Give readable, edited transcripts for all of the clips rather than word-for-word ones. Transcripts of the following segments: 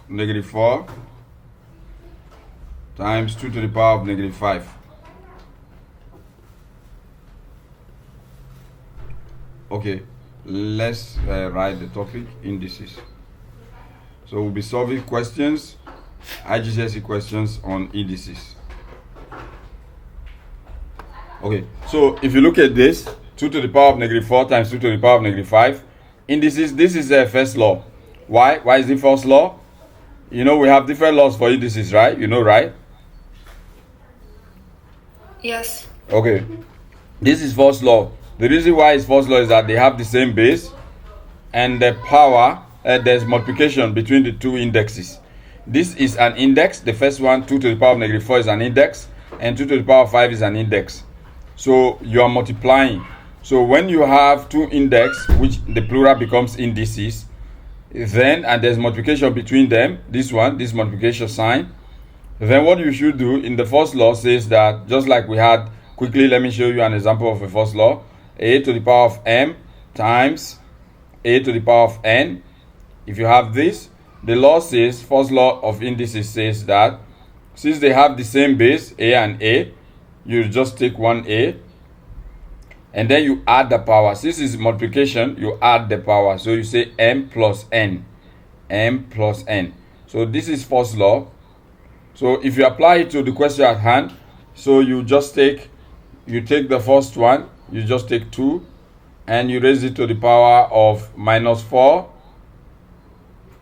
Negative 4 times 2 to the power of negative 5. Okay, let's write the topic, indices. So we'll be solving questions, IGSCE questions on indices. Okay, so if you look at this, 2 to the power of negative 4 times 2 to the power of negative 5, indices, this is the first law. Why? Why is the first law? You know, we have different laws for indices, right? You know, right? Yes. Okay, this is first law. The reason why it's first law is that they have the same base, and the power, there's multiplication between the two indexes. This is an index. The first one, 2 to the power of negative 4, is an index, and 2 to the power of 5 is an index. So you are multiplying. So when you have two index, which the plural becomes indices, then, and there's multiplication between them, this multiplication sign, then what you should do in the first law says that, just like we had, quickly let me show you an example of a first law. A to the power of m times a to the power of n. If you have this, the law says, first law of indices says that since they have the same base, a and a, you just take one a and then you add the power. Since it's multiplication, you add the power. So you say m plus n. M plus n. So this is first law. So if you apply it to the question at hand, so you take the first one, you just take 2 and you raise it to the power of minus 4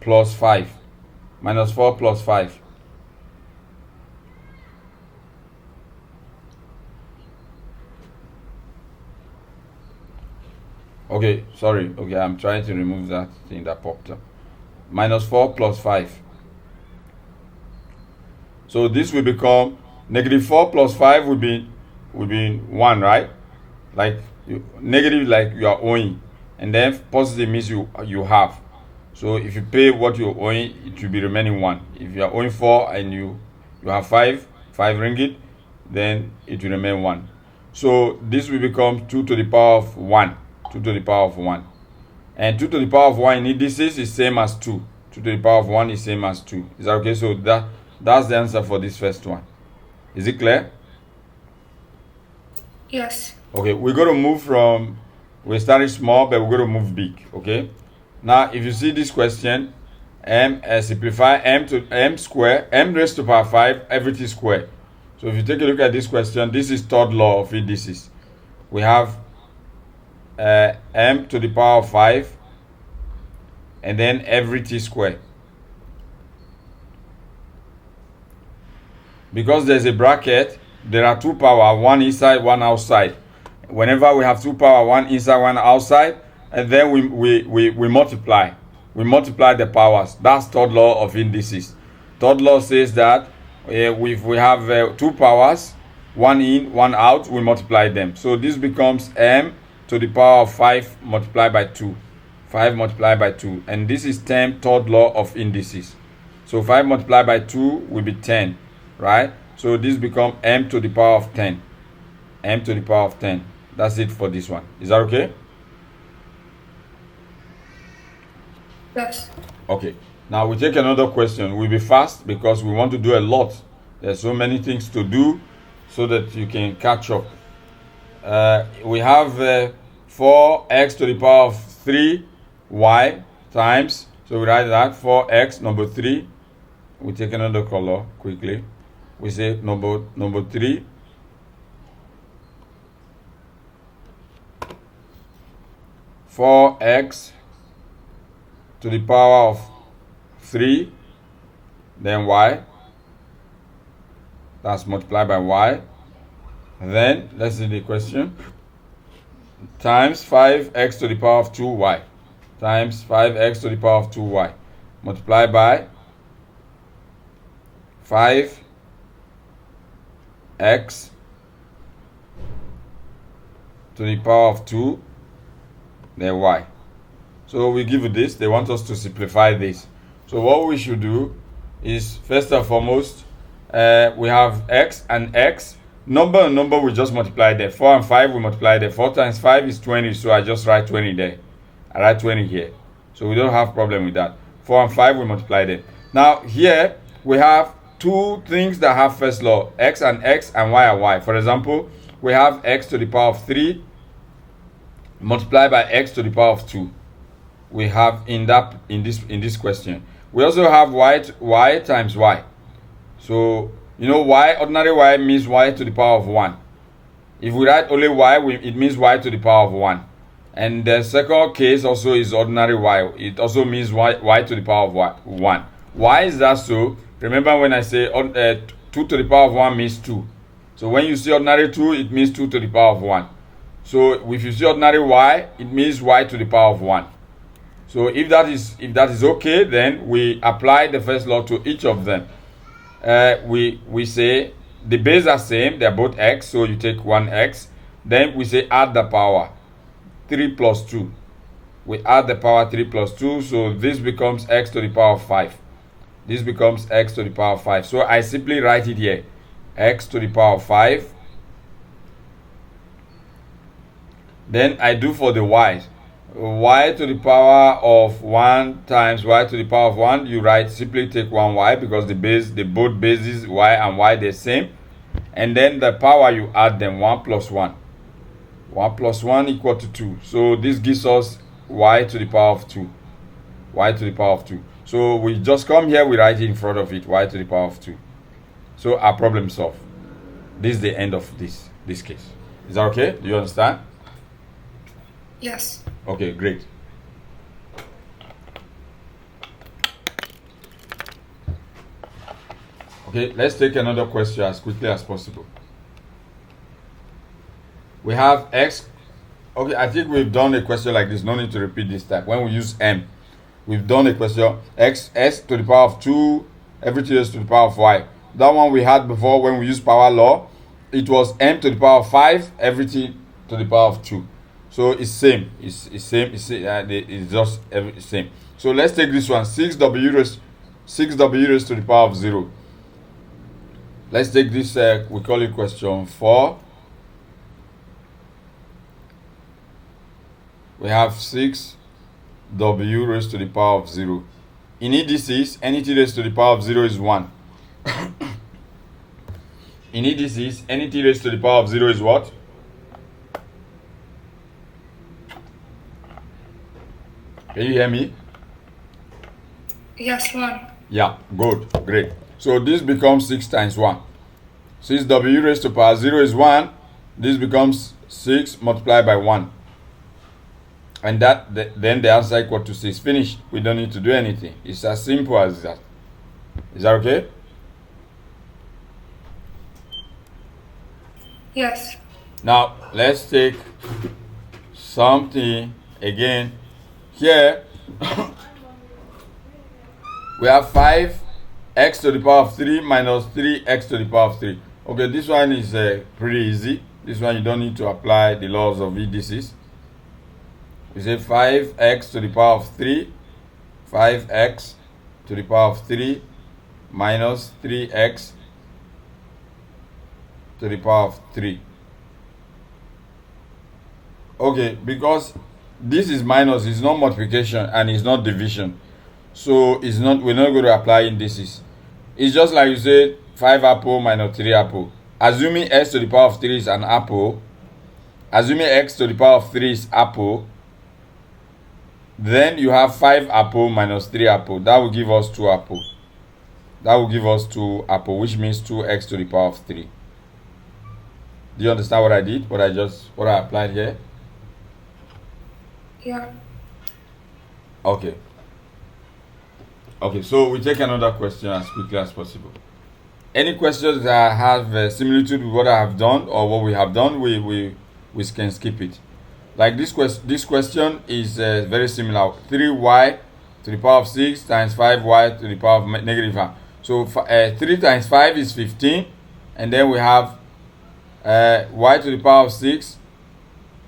plus 5. Minus 4 plus 5. Okay, sorry. Okay, I'm trying to remove that thing that popped up. Minus 4 plus 5. So this will become negative 4 plus 5 will be 1, right? Like negative, like you are owing, and then positive means you have. So if you pay what you're owing, it will be remaining 1. If you are owing 4 and you have 5 ringgit, then it will remain 1. So this will become 2 to the power of 1. 2 to the power of 1. And 2 to the power of 1 in indices is same as 2. 2 to the power of 1 is same as 2. Is that okay? So that's the answer for this first one. Is it clear? Yes. Okay, we're going to move from, we started small, but we're going to move big. Okay. Now, if you see this question, simplify m to m square, m raised to power 5, everything square. So if you take a look at this question, this is third law of indices. We have m to the power of 5, and then everything square. Because there's a bracket, there are two power, one inside, one outside. Whenever we have two power, one inside, one outside, and then we multiply. We multiply the powers. That's third law of indices. Third law says that if we have two powers, one in, one out, we multiply them. So this becomes m to the power of 5 multiplied by 2. 5 multiplied by 2. And this is third law of indices. So 5 multiplied by 2 will be 10. Right? So this becomes m to the power of 10. M to the power of 10. That's it for this one. Is that okay? Yes. Okay. Now we take another question. We'll be fast because we want to do a lot. There's so many things to do so that you can catch up. We have 4x to the power of 3y times. So we write that 4x number 3. We take another color quickly. We say number 3. Four x to the power of 3, then y. That's multiplied by y. Then let's see the question. Times 5x to the power of 2y. Times 5x to the power of 2y. Multiplied by 5x to the power of 2, then y. So we give you this. They want us to simplify this. So what we should do, is, first and foremost, we have x and x. Number and number, we just multiply there. 4 and 5, we multiply there. 4 times 5 is 20, so I just write 20 there. I write 20 here. So we don't have problem with that. 4 and 5, we multiply there. Now, here, we have two things that have first law, x and y and y. For example, we have x to the power of 3 multiplied by x to the power of 2. We have in this question. We also have y times y. So, you know, ordinary y means y to the power of 1. If we write only y, it means y to the power of 1. And the second case also is ordinary y. It also means y to the power of 1. Why is that so? Remember when I say 2 to the power of 1 means 2. So when you see ordinary 2, it means 2 to the power of 1. So if you see ordinary y, it means y to the power of 1. So if that is okay, then we apply the first law to each of them. We say the base are same, they are both x, so you take 1x. Then we say add the power, 3 plus 2. We add the power 3 plus 2, so this becomes x to the power of 5. This becomes x to the power of 5. So I simply write it here, x to the power of 5. Then I do for the y's. Y to the power of 1 times y to the power of 1, you write, simply take 1y because both bases y and y they're same. And then the power, you add them, 1 plus 1. 1 plus 1 equal to 2. So this gives us y to the power of 2. Y to the power of 2. So we just come here, we write it in front of it, y to the power of 2. So our problem solved. This is the end of this case. Is that okay? Do you understand? Yes. Okay, great. Okay, let's take another question as quickly as possible. We have x. Okay, I think we've done a question like this. No need to repeat this type. When we use m, we've done a question s to the power of 2, everything else to the power of y. That one we had before when we used power law. It was m to the power of 5, everything to the power of 2. So it's same. It's same. It's just same. So let's take this one. 6w raised to the power of 0. Let's take this. We call it question 4. We have 6w raised to the power of 0. In indices, anything raised to the power of 0 is 1. In indices, anything raised to the power of 0 is what? Can you hear me? Yes, 1. Yeah, good, great. So this becomes 6 times 1. 6w raised to the power 0 is 1. This becomes 6 multiplied by 1. And then the answer equal to 6. Finished. We don't need to do anything. It's as simple as that. Is that okay? Yes. Now, let's take something again. Here, we have 5x to the power of 3 minus 3x to the power of 3. Okay, this one is pretty easy. This one you don't need to apply the laws of indices. We say 5x to the power of 3, 5x to the power of 3 minus 3x to the power of 3. Okay, because this is minus, it's not multiplication and it's not division. So we're not going to apply indices. It's just like you say 5 apple minus 3 apple. Assuming x to the power of 3 is an apple, assuming x to the power of 3 is apple, then you have 5 apple minus 3 apple. That will give us 2 apple. That will give us 2 apple, which means 2x to the power of 3. Do you understand what I did? What I applied here? Yeah. Okay. Okay, so we take another question as quickly as possible. Any questions that have similitude with what I have done or what we have done, we can skip it. Like this question is very similar. 3y to the power of 6 times 5y to the power of negative 1. So 3 times 5 is 15. And then we have y to the power of 6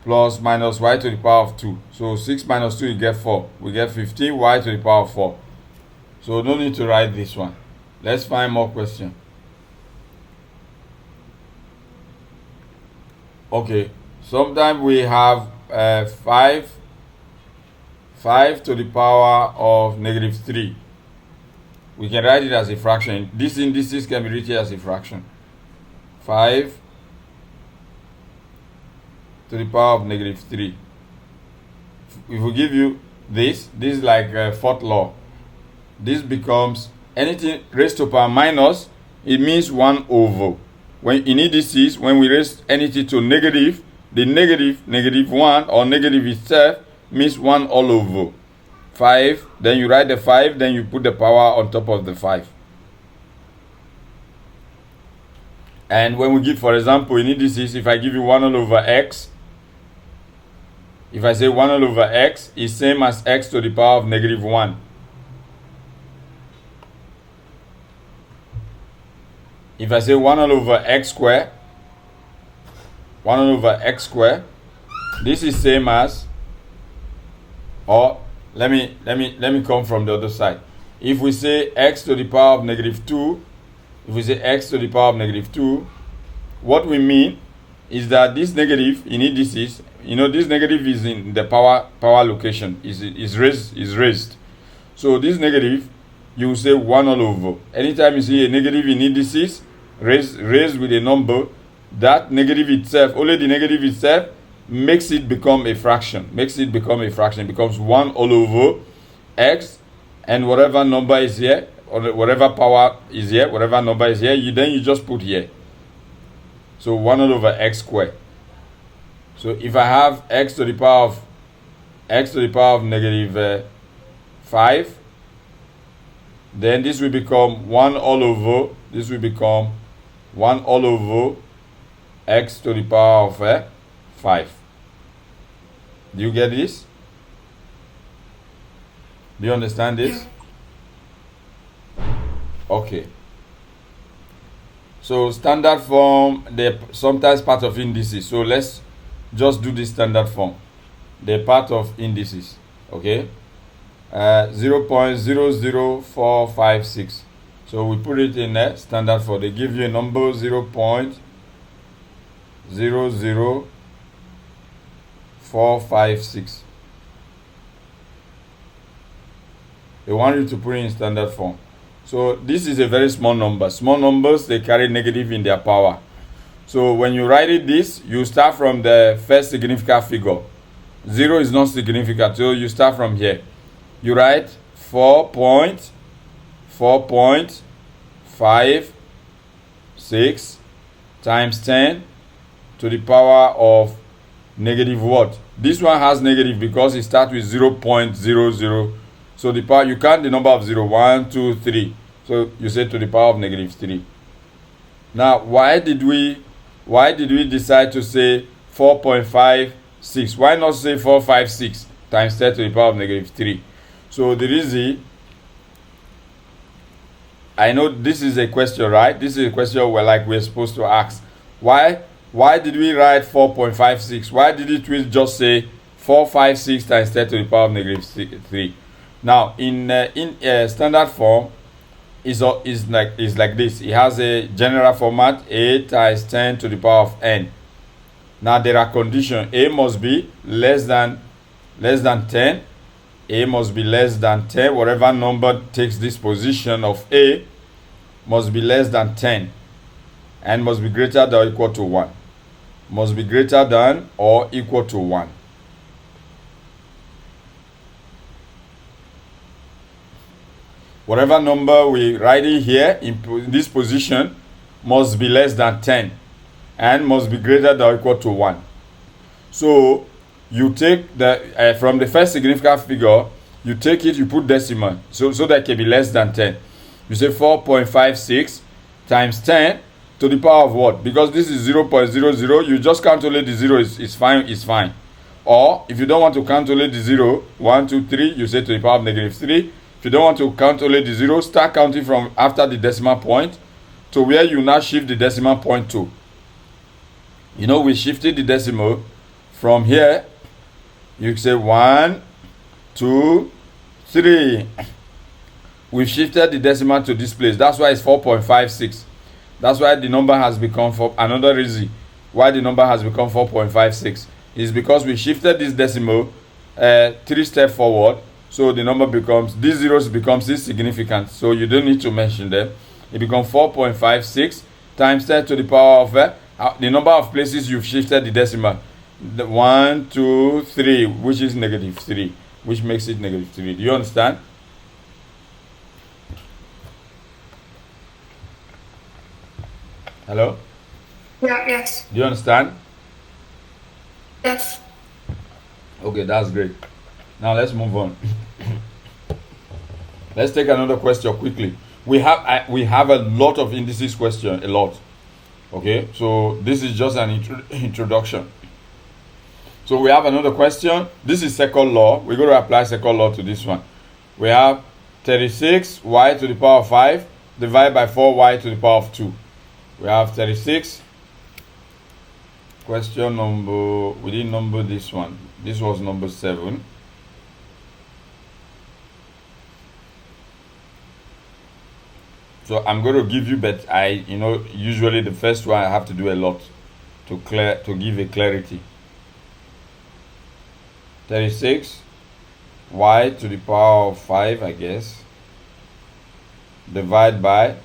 plus minus y to the power of 2. So 6 minus 2, you get 4. We get 15 y to the power of 4. So no need to write this one. Let's find more questions. Okay, sometimes we have 5 to the power of -3. We can write it as a fraction. These indices can be written as a fraction. 5 to the power of -3. If we give you this is like fourth law. This becomes anything raised to power minus, it means 1 over. When in indices, when we raise anything to negative, the -1 or negative itself means 1 all over. 5, then you write the 5, then you put the power on top of the 5. And when we give, for example, in indices, if I give you 1 all over x, if I say 1 all over x is same as x to the power of -1. If I say 1 all over x squared, 1 all over x squared, this is same as, or let me come from the other side. If we say x to the power of -2, if we say x to the power of -2, what we mean is that this negative in indices, this negative is in the power location, is raised. So this negative, you will say 1 all over. Anytime you see a negative in indices raised with a number, that negative itself, only the negative itself, makes it become a fraction. It becomes 1 all over x, and whatever number is here, or whatever power is here, whatever number is here, you just put here. So 1 all over x squared. So if I have x to the power of -5, then this will become 1 all over, x to the power of 5. Do you get this? Do you understand this? Okay. So standard form, they're sometimes part of indices. So let's just do this standard form. They're part of indices. Okay. 0.00456. So we put it in a standard form. They give you a number 0.00456. They want you to put it in standard form. So this is a very small number. Small numbers, they carry negative in their power. So when you write it this, you start from the first significant figure. 0 is not significant, so you start from here. You write 4.456 times 10 to the power of negative what? This one has negative because it starts with 0.00. So the power, you count the number of 0, 1, 2, 3. So you say to the power of -3. Now, why did we decide to say 4.56? Why not say 456 times 10 to the power of -3? So the reason, I know this is a question, right? This is a question we're supposed to ask. Why did we write 4.56? Why didn't we just say 456 times 10 to the power of -3? Now, in standard form, is like this. It has a general format: a times 10 to the power of n. Now there are conditions. A must be less than 10. A must be less than 10. Whatever number takes this position of a must be less than 10, and must be greater than or equal to 1. Must be greater than or equal to 1. Whatever number we write in here in this position must be less than 10 and must be greater than or equal to 1. So you take the from the first significant figure, you take it, you put decimal, so that it can be less than 10. You say 4.56 times 10 to the power of what? Because this is 0.00, you just calculate the 0, is fine. Or if you don't want to calculate the 0, 1, 2, 3, you say to the power of -3. If you don't want to count only the 0, start counting from after the decimal point to where you now shift the decimal point to. We shifted the decimal from here. You say 1, 2, 3. we've shifted the decimal to this place. That's why it's 4.56. That's why the number has become another reason why the number has become 4.56 is because we shifted this decimal 3 steps forward. So the number becomes, these zeros becomes insignificant. So you don't need to mention them. It becomes 4.56 times 10 to the power of the number of places you've shifted the decimal. 1, 2, 3, which is -3, which makes it -3. Do you understand? Hello? Yeah, yes. Do you understand? Yes. Okay, that's great. Now let's move on. Let's take another question quickly. We have a lot of indices question, a lot. Okay, so this is just an introduction. So we have another question. This is second law. We're going to apply second law to this one. We have 36y to the power of 5 divided by 4y to the power of 2. We have 36. Question number, we didn't number this one. This was number 7. So I'm going to give you, but usually the first one I have to do a lot to give a clarity. 36 y to the power of 5, I guess, divide by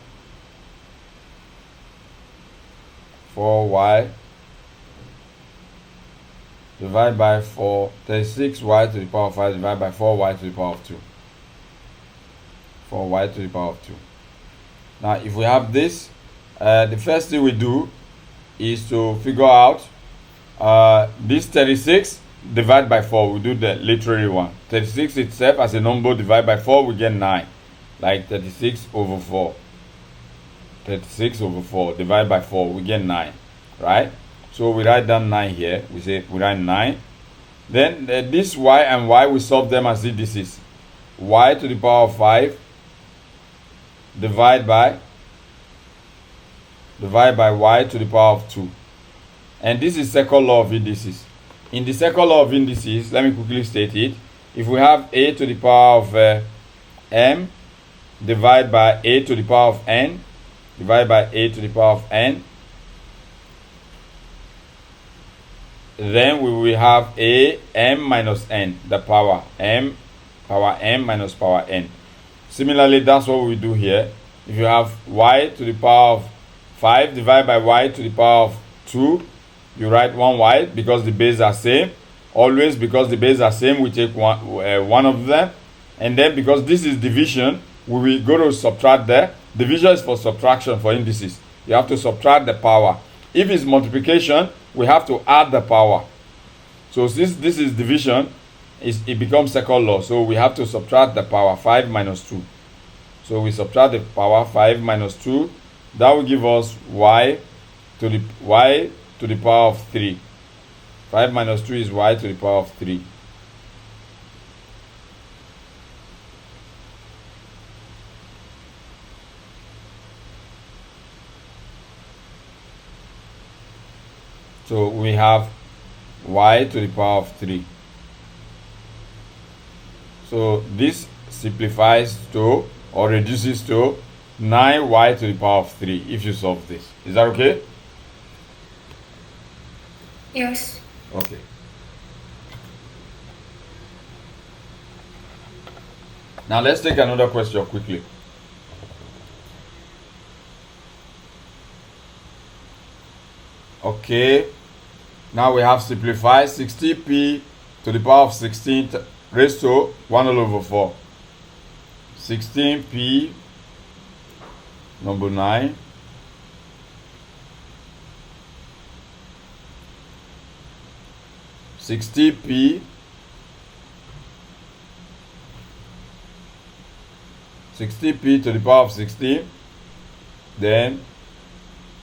4y divide by 4, 36y to the power of 5 divided by 4y to the power of 2. 4y to the power of 2. Now, if we have this, the first thing we do is to figure out this 36 divided by 4. We do the literary one. 36 itself as a number divided by 4, we get 9. Like 36 over 4. 36 over 4 divided by 4, we get 9. Right? So we write down 9 here. We write 9. Then this y and y, we solve them as indices. Y to the power of 5 divide by y to the power of 2. And this is second law of indices. In the second law of indices, let me quickly state it. If we have a to the power of m divided by a to the power of n divided by a to the power of n, then we will have a m minus n, the power m minus power n. Similarly, that's what we do here. If you have y to the power of 5 divided by y to the power of 2, you write 1y because the bases are same. Always because the bases are same, we take one of them. And then because this is division, we will go to subtract there. Division is for subtraction for indices. You have to subtract the power. If it's multiplication, we have to add the power. So since this is division, it becomes second law. So we have to subtract the power, 5 minus 2. So we subtract the power, 5 minus 2. That will give us y to the power of 3. 5 minus 2 is y to the power of 3. So we have y to the power of 3. So this simplifies to or reduces to 9y to the power of 3 if you solve this. Is that okay? Yes. Okay. Now let's take another question quickly. Okay. Now we have simplified 60p to the power of 16 raised to 1 all over 4. 16p number 9 60p 60p to the power of 16, then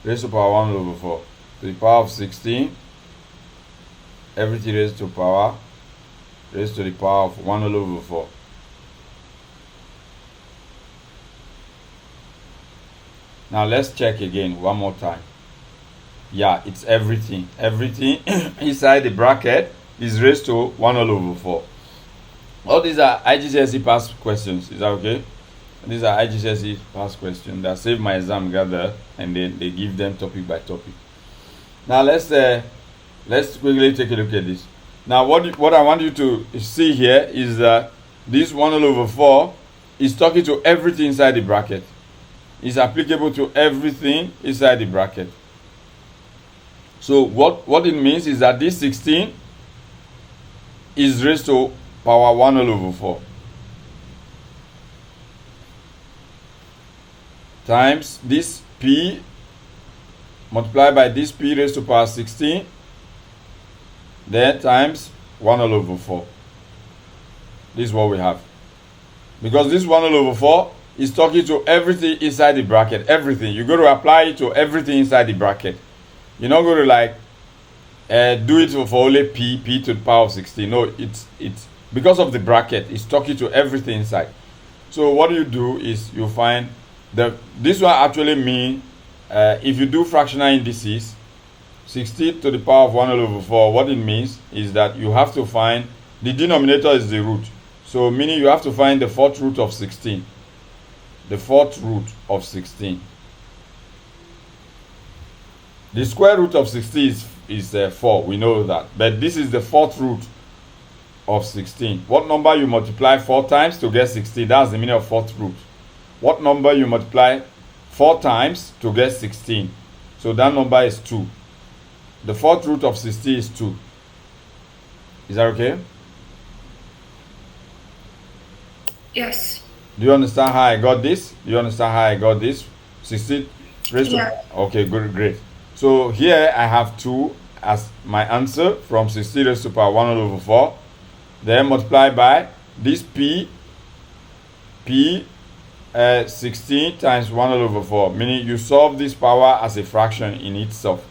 raised to power 1 over 4 to the power of 16, everything raised to power raised to the power of 1 over 4. Now let's check again one more time. Yeah, it's everything. Everything inside the bracket is raised to 1 all over 4. All these are IGSCE past questions. Is that okay? These are IGSCE past questions that save my exam gather, and then they give them topic by topic. Now let's quickly take a look at this. Now what I want you to see here is that this 1 all over 4 is talking to everything inside the bracket. It's applicable to everything inside the bracket. So what it means is that this 16 is raised to power 1 all over 4 times this p multiplied by this p raised to power 16, then times 1 all over 4. This is what we have. Because this 1 all over 4 is talking to everything inside the bracket. Everything. You're going to apply it to everything inside the bracket. You're not going to like do it for only p to the power of 16. No, it's because of the bracket. It's talking to everything inside. So what you do is you find this one actually mean if you do fractional indices, 16 to the power of 1 all over 4, what it means is that you have to find the denominator is the root. So meaning you have to find the fourth root of 16. The fourth root of 16. The square root of 16 is 4. We know that. But this is the fourth root of 16. What number you multiply 4 times to get 16? That's the meaning of fourth root. What number you multiply 4 times to get 16? So that number is 2. The fourth root of 16 is 2. Is that okay? Yes. Do you understand how I got this? Do you understand how I got this? 16 raised to... Yeah. Okay, good, great. So here I have 2 as my answer from 16 raised to power 1 all over 4. Then multiply by this p 16 times 1 all over 4. Meaning you solve this power as a fraction in itself.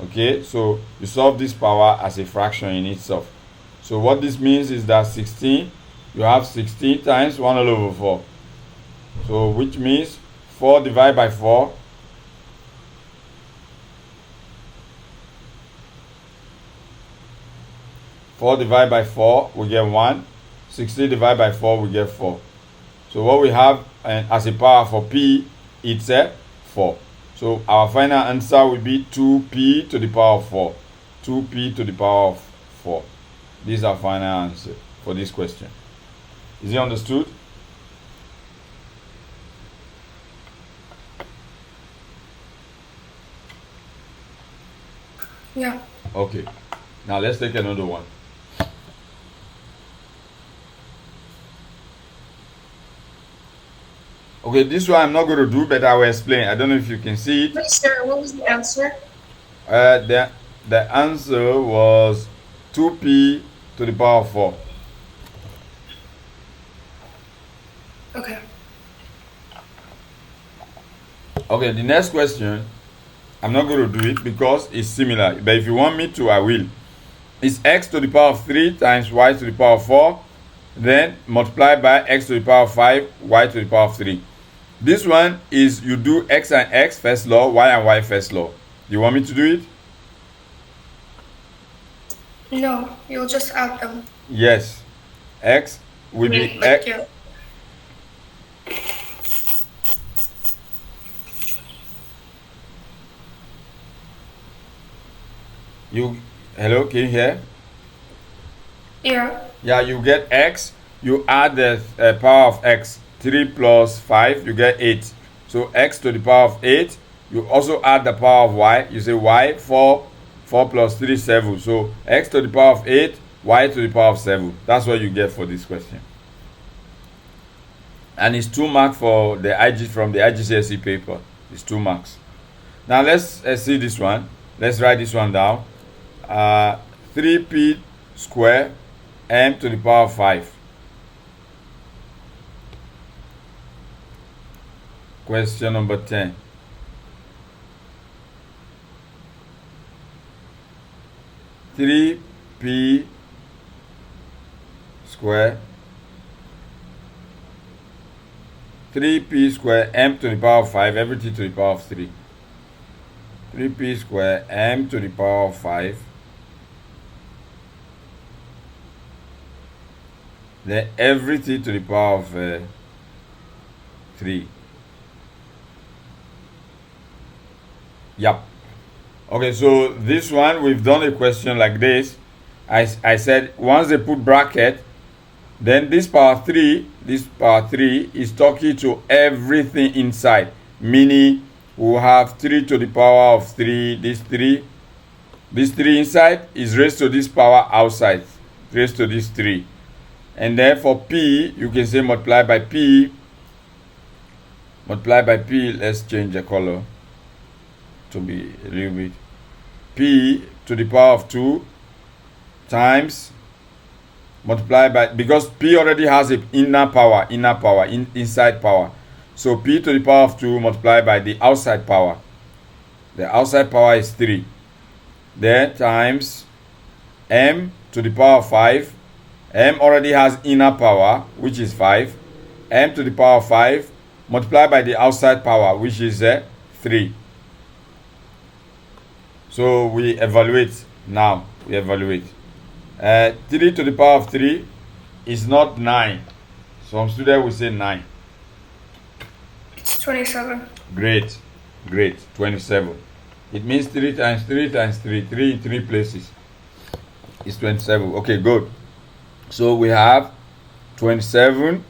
Okay, so you solve this power as a fraction in itself. So what this means is that 16, you have 16 times 1 all over 4. So which means 4 divided by 4. Four divided by 4, we get 1. 16 divided by 4, we get 4. So what we have as a power for p, it's 4. So our final answer will be 2p to the power of 4. 2p to the power of 4. This is our final answer for this question. Is it understood? Yeah. Okay. Now let's take another one. Okay, this one I'm not going to do, but I will explain. I don't know if you can see it. Wait, sir, what was the answer? The answer was 2p to the power of 4. Okay. Okay, the next question, I'm not going to do it because it's similar. But if you want me to, I will. It's x to the power of 3 times y to the power of 4. Then multiply by x to the power of 5, y to the power of 3. This one is you do x and x first law, y and y first law. Do you want me to do it? No, you'll just add them. Yes. X will be Like, x. yeah. Hello, can you hear? Yeah. Yeah, you get x, you add the power of x, 3 plus 5, you get 8. So x to the power of 8, you also add the power of y, you say y, 4 plus 3, 7. So x to the power of 8, y to the power of 7. That's what you get for this question. And it's 2 marks for the from the IGSCE paper. It's 2 marks. Now let's see this one. Let's write this one down. 3p square m to the power of 5. Question number 10. Three p square 3p square m to the power of 5, everything to the power of 3. 3p square m to the power of 5. Then everything to the power of 3. Yep. Okay, so this one, we've done a question like this. I said once they put bracket, then this power 3 is talking to everything inside, meaning we'll have 3 to the power of 3. This 3 inside is raised to this power outside, raised to this 3. And then for p, you can say multiply by p. Let's change the color to be a little bit. P to the power of 2 times multiply by, because p already has an inside power. So p to the power of 2 multiplied by the outside power. The outside power is 3. Then times m to the power of 5. M already has inner power, which is 5. M to the power of 5 multiplied by the outside power, which is 3. So we evaluate now. 3 to the power of 3 is not 9. Some students will say 9. It's 27. Great. 27. It means 3 times 3 times 3. 3 in 3 places is 27. Okay, good. So we have 27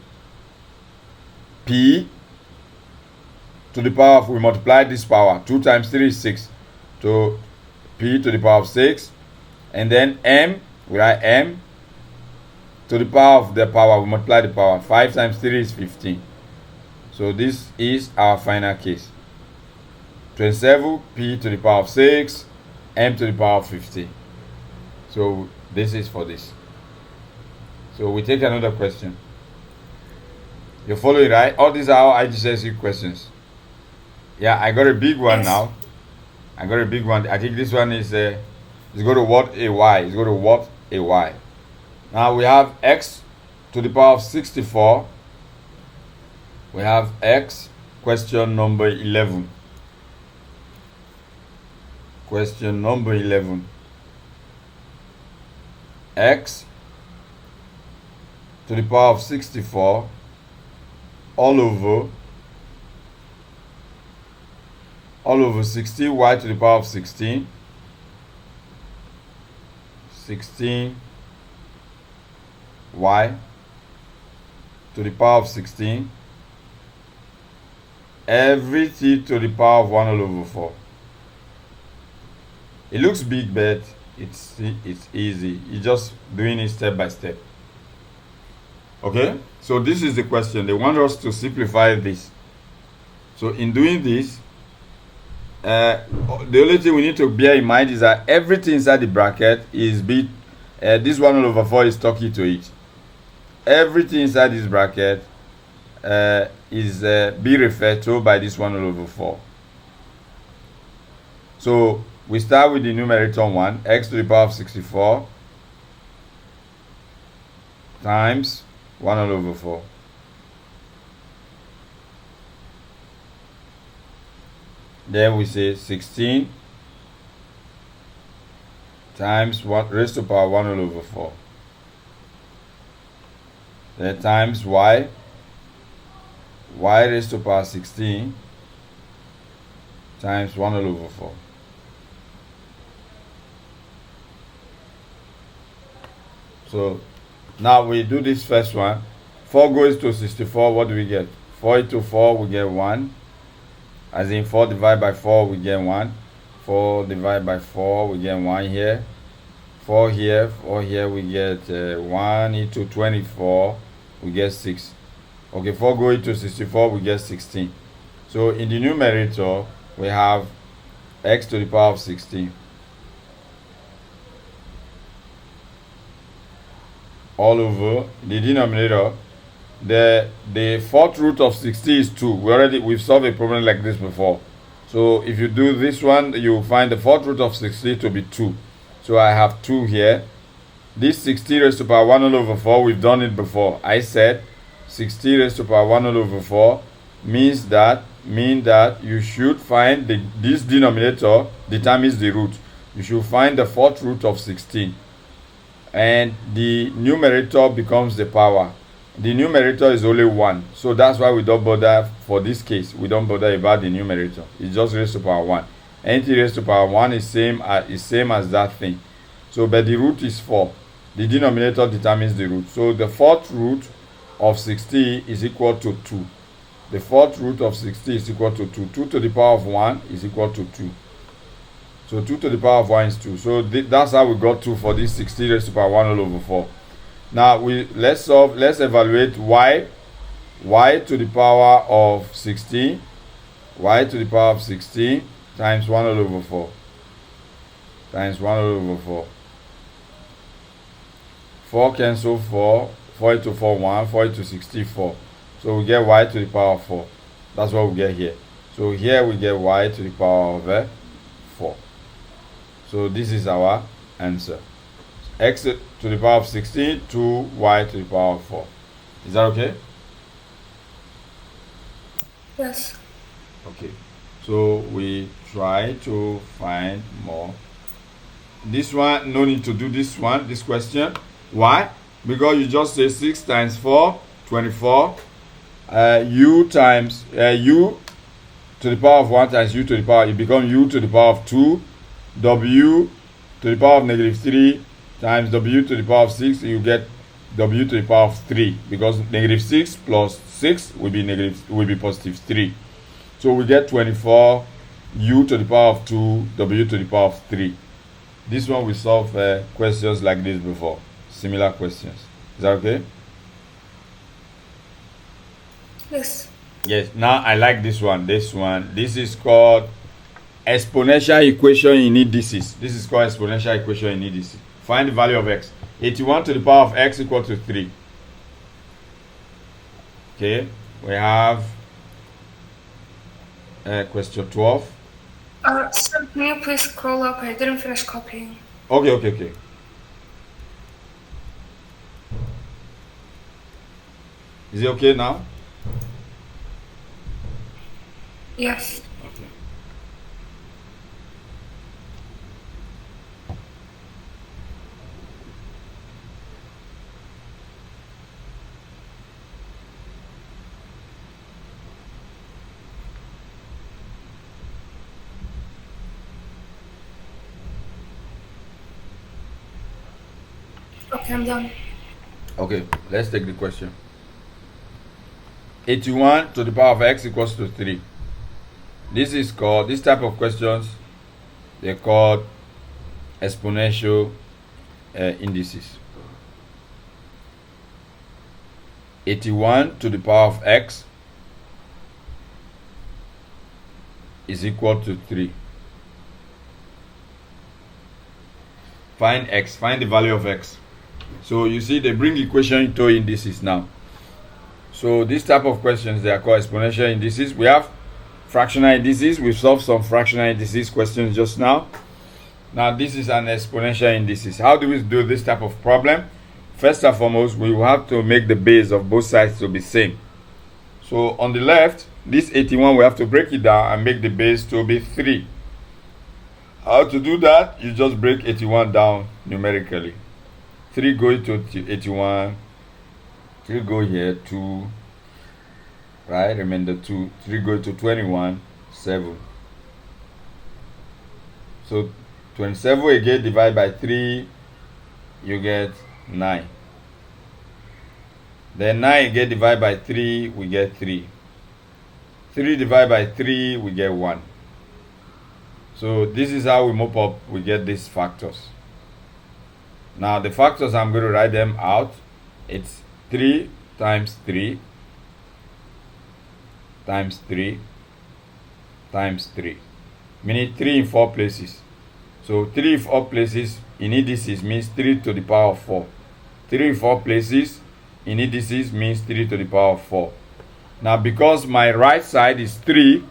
p to the power of, we multiply this power. 2 times 3 is 6. So p to the power of 6. And then m, we write m to the power of the power, we multiply the power. 5 times 3 is 15. So this is our final case. 27 p to the power of 6, m to the power of 15. So this is for this. So we take another question. You follow it, right? All these are our IGSCE questions. Yeah, I got a big one now. I think this one is going to what a y. Now we have x to the power of 64. We have x, question number 11. Question number 11. X to the power of 64 all over 16, y to the power of 16, 16 y to the power of 16, every t to the power of 1 all over 4. It looks big, but it's easy. You're just doing it step by step. Okay, so this is the question. They want us to simplify this. So in doing this, the only thing we need to bear in mind is that everything inside the bracket is this 1 all over 4 is talking to it. Everything inside this bracket is be referred to by this 1 all over 4. So we start with the numerator 1, x to the power of 64 times 1 all over 4. Then we say 16 times 1 raised to the power 1 all over 4. Then times y raised to the power 16 times 1 all over 4. So now we do this first one. 4 goes to 64. What do we get? 4 into 4, we get 1. As in 4 divided by 4, we get 1. 4 divided by 4, we get 1 here. 4 here, we get 1 into 24, we get 6. Okay, 4 going to 64, we get 16. So in the numerator, we have x to the power of 16. All over the denominator, the fourth root of 60 is 2. We've solved a problem like this before. So if you do this one, you will find the fourth root of 60 to be 2. So I have 2 here. This 60 raised to the power 1 all over 4, we've done it before. I said 60 raised to the power 1 all over 4 means that you should find this denominator determines the root. You should find the fourth root of 16. And the numerator becomes the power. The numerator is only 1. So that's why we don't bother, for this case, we don't bother about the numerator. It's just raised to power 1. Anything raised to power 1 is same as that thing. So, but the root is 4. The denominator determines the root. So the fourth root of 60 is equal to 2. The fourth root of 60 is equal to 2. 2 to the power of 1 is equal to 2. So 2 to the power of 1 is 2. So that's how we got 2 for this 60 raised to power 1 all over 4. Now let's evaluate y to the power of 16. Y to the power of 16 times 1 all over 4. Times 1 all over 4. 4 cancel 4. 4 into 4, 1. 4 into 64. So we get y to the power of 4. That's what we get here. So here we get y to the power of 4. So this is our answer. X to the power of 16 to y to the power of 4. Is that okay? Yes. Okay. So we try to find more. This one, no need to do this one, this question. Why? Because you just say 6 times 4, 24. U times u to the power of 1 times u to the power, it becomes u to the power of 2. W to the power of -3 times w to the power of 6, you get w to the power of 3, because -6 plus 6 will be positive 3. So we get 24 u to the power of 2, w to the power of 3. This one we solve questions like this before, similar questions. Is that okay? Yes. Yes. Now I like this one. This is called exponential equation in indices. This is called exponential equation in indices. Find the value of x. 81 to the power of x equal to 3. Okay, we have question 12. Sir, can you please scroll up? I didn't finish copying. Okay. Is it okay now? Yes. Okay. Okay, I'm done. Okay, let's take the question. 81 to the power of x equals to 3. This type of questions, they're called exponential indices. 81 to the power of x is equal to 3. Find x, find the value of x. So you see they bring equation into indices now. So this type of questions, they are called exponential indices. We have fractional indices. We've solved some fractional indices questions just now. Now this is an exponential indices. How do we do this type of problem? First and foremost, we will have to make the base of both sides to be same. So on the left, this 81, we have to break it down and make the base to be 3. How to do that? You just break 81 down numerically. 3 go into 81. 3 go here, 2. Right? Remember 2. 3 go to 21, 7. So 27 again, divide by 3, you get 9. Then 9 again, divide by 3, we get 3. 3 divided by 3, we get 1. So this is how we mop up, we get these factors. Now the factors, I'm going to write them out. It's 3 times 3 times 3 times 3. Meaning 3 in 4 places. So 3 in 4 places in indices means 3 to the power of 4. 3 in 4 places in indices means 3 to the power of 4. Now because my right side is 3,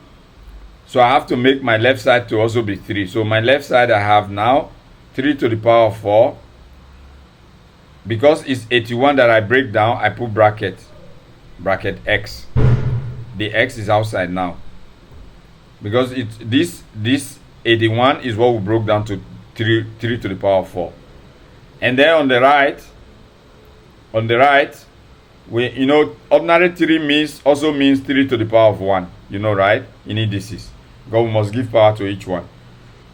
so I have to make my left side to also be 3. So my left side I have now 3 to the power of 4. Because it's 81 that I break down, I put bracket x. The x is outside now. Because it's this 81 is what we broke down to 3 to the power of 4. And then on the right, ordinary 3 also means 3 to the power of 1. You know, right? In indices. God, we must give power to each one.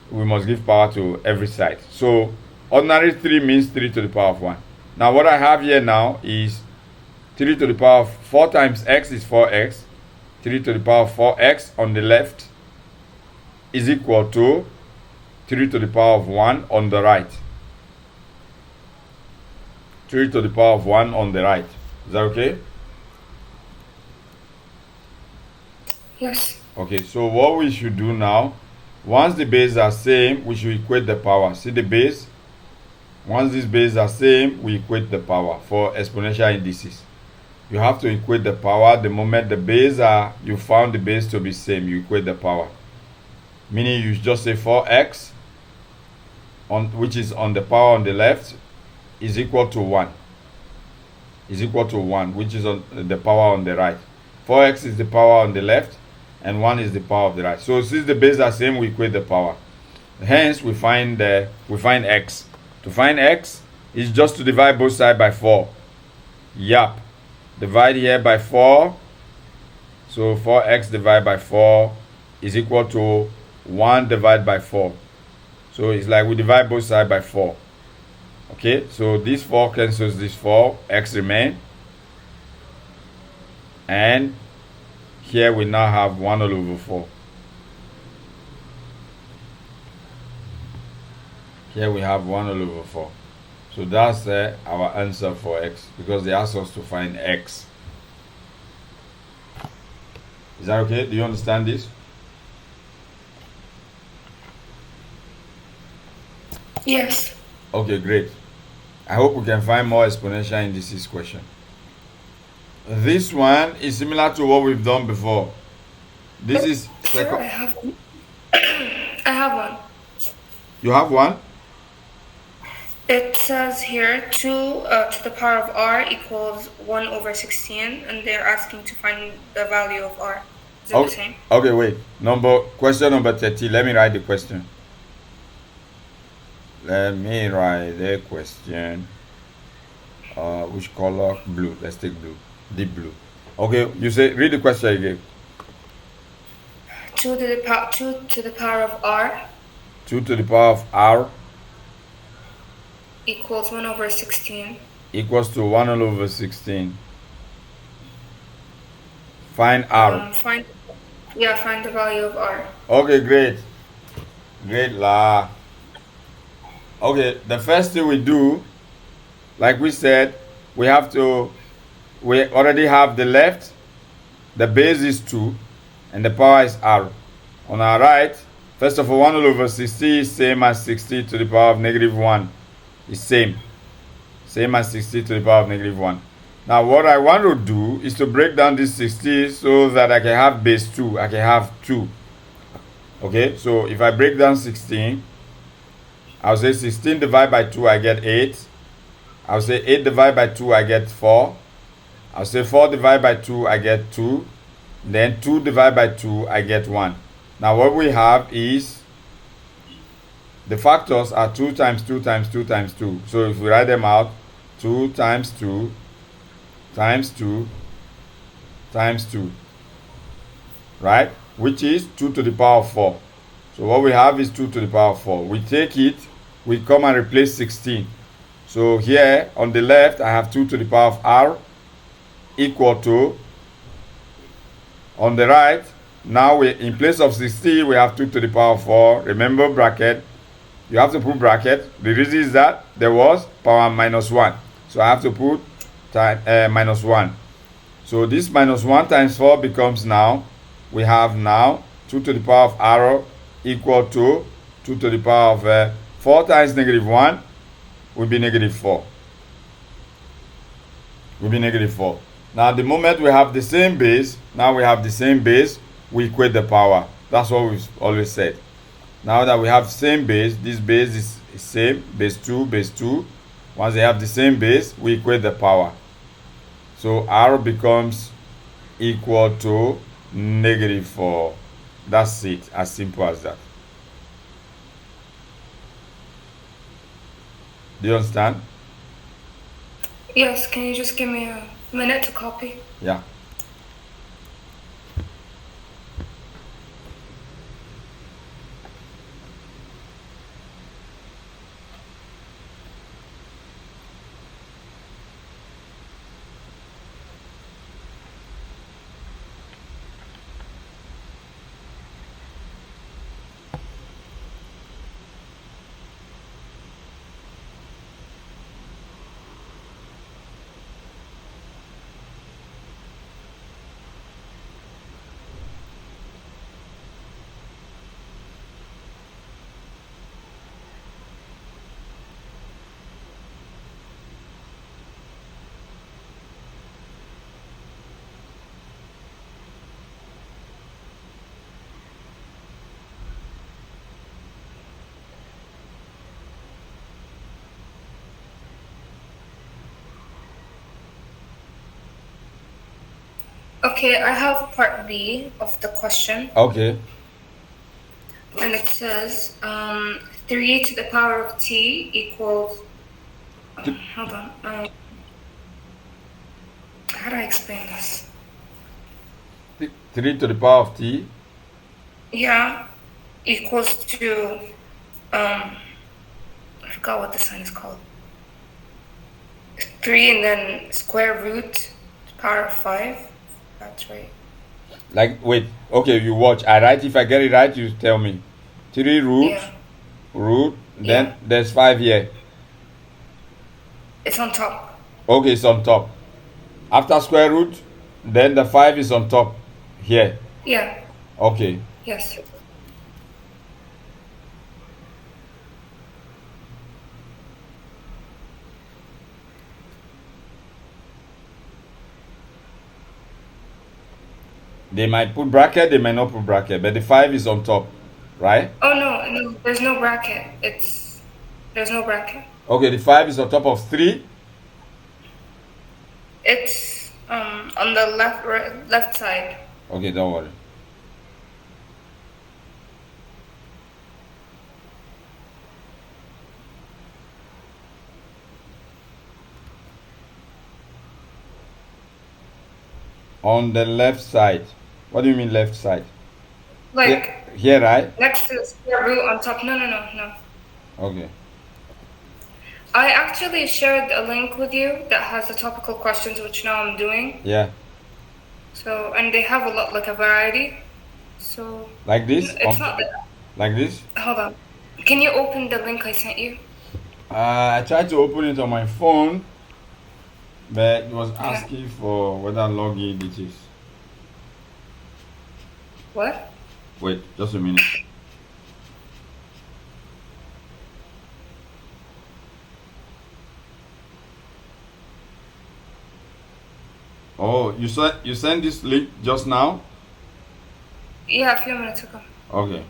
We must give power to every side. So ordinary 3 means 3 to the power of 1. Now what I have here now is 3 to the power of 4 times x is 4x. 3 to the power of 4x on the left is equal to 3 to the power of 1 on the right. 3 to the power of 1 on the right. Is that okay? Yes. Okay, so what we should do now, once the bases are same, we should equate the power. See the base? Once these bases are same, we equate the power for exponential indices. You have to equate the power the moment the bases are, you found the base to be same, you equate the power. Meaning you just say 4x, which is on the power on the left, is equal to 1. Is equal to 1, which is on the power on the right. 4x is the power on the left, and 1 is the power of the right. So since the bases are same, we equate the power. Hence, we find x. To find x is just to divide both sides by 4. Yup. Divide here by 4. So 4x divided by 4 is equal to 1 divided by 4. So it's like we divide both sides by 4. Okay, so this 4 cancels this 4, x remain. And here we now have 1 all over 4. Here we have 1 all over 4. So that's our answer for x, because they asked us to find x. Is that okay? Do you understand this? Yes. Okay, great. I hope we can find more exponential indices question. This one is similar to what we've done before. This is Sure, I have one. I have one. You have one? It says here 2 to the power of r equals 1 over 16, and they're asking to find the value of r. Is it the same? Okay, wait. Question number 30. Let me write the question. Let me write the question. Which color? Blue. Let's take blue. Deep blue. Okay, you say, read the question again. 2 to the power of r 2 to the power of r equals 1 over 16. equals to 1 all over 16. Find r. Find the value of r. Okay, great. Great la. Okay, the first thing we do, like we said, we already have the left, the base is 2, and the power is r. On our right, first of all, 1 all over 60 is same as 60 to the power of negative 1. Is same as 60 to the power of negative 1. Now what I want to do is to break down this 60 so that I can have base 2. I can have 2. Okay, so if I break down 16, I'll say 16 divided by 2, I get 8. I'll say 8 divided by 2, I get 4. I'll say 4 divided by 2, I get 2. Then 2 divided by 2, I get 1. Now what we have is the factors are 2 times 2 times 2 times 2. So if we write them out, 2 times 2 times 2 times 2, right? Which is 2 to the power of 4. So what we have is 2 to the power of 4. We take it, we come and replace 16. So here on the left, I have 2 to the power of r equal to, on the right, now in place of 16, we have 2 to the power of 4. Remember bracket. You have to put bracket. The reason is that there was power minus 1. So I have to put minus 1. So this minus 1 times 4 becomes now, we have now 2 to the power of r equal to 2 to the power of 4 times negative 1 will be negative 4. Will be negative 4. Now the moment we have the same base, we equate the power. That's what we've always said. Now that we have the same base, this base is same, base 2, base 2. Once they have the same base, we equate the power. So r becomes equal to negative 4. That's it, as simple as that. Do you understand? Yes, can you just give me Minute to copy. Yeah. Okay, I have part B of the question. Okay. And it says 3 to the power of t equals. Hold on. How do I explain this? 3 to the power of t. Yeah, equals to. I forgot what the sign is called. 3 and then square root to power of 5. That's right. Like, wait. Okay, you watch. I write. If I get it right, you tell me. 3 root. Yeah. Root. Then Yeah. there's 5 here. It's on top. Okay, it's on top. After square root, then the 5 is on top here. Yeah. Okay. Yes. They might put bracket, they might not put bracket, but the 5 is on top, right? Oh no, there's no bracket. There's no bracket. Okay, the 5 is on top of 3. It's on the left side. Okay, don't worry. On the left side. What do you mean left side? Like Here, right? next to the square root on top. No. Okay. I actually shared a link with you that has the topical questions, which now I'm doing. Yeah. So, and they have a lot, like a variety. So. Like this? It's not that. Like this? Hold on. Can you open the link I sent you? I tried to open it on my phone, but it was asking for whether login it is. What? Wait, just a minute. Oh, you sent this link just now? Yeah, a few minutes ago. Okay.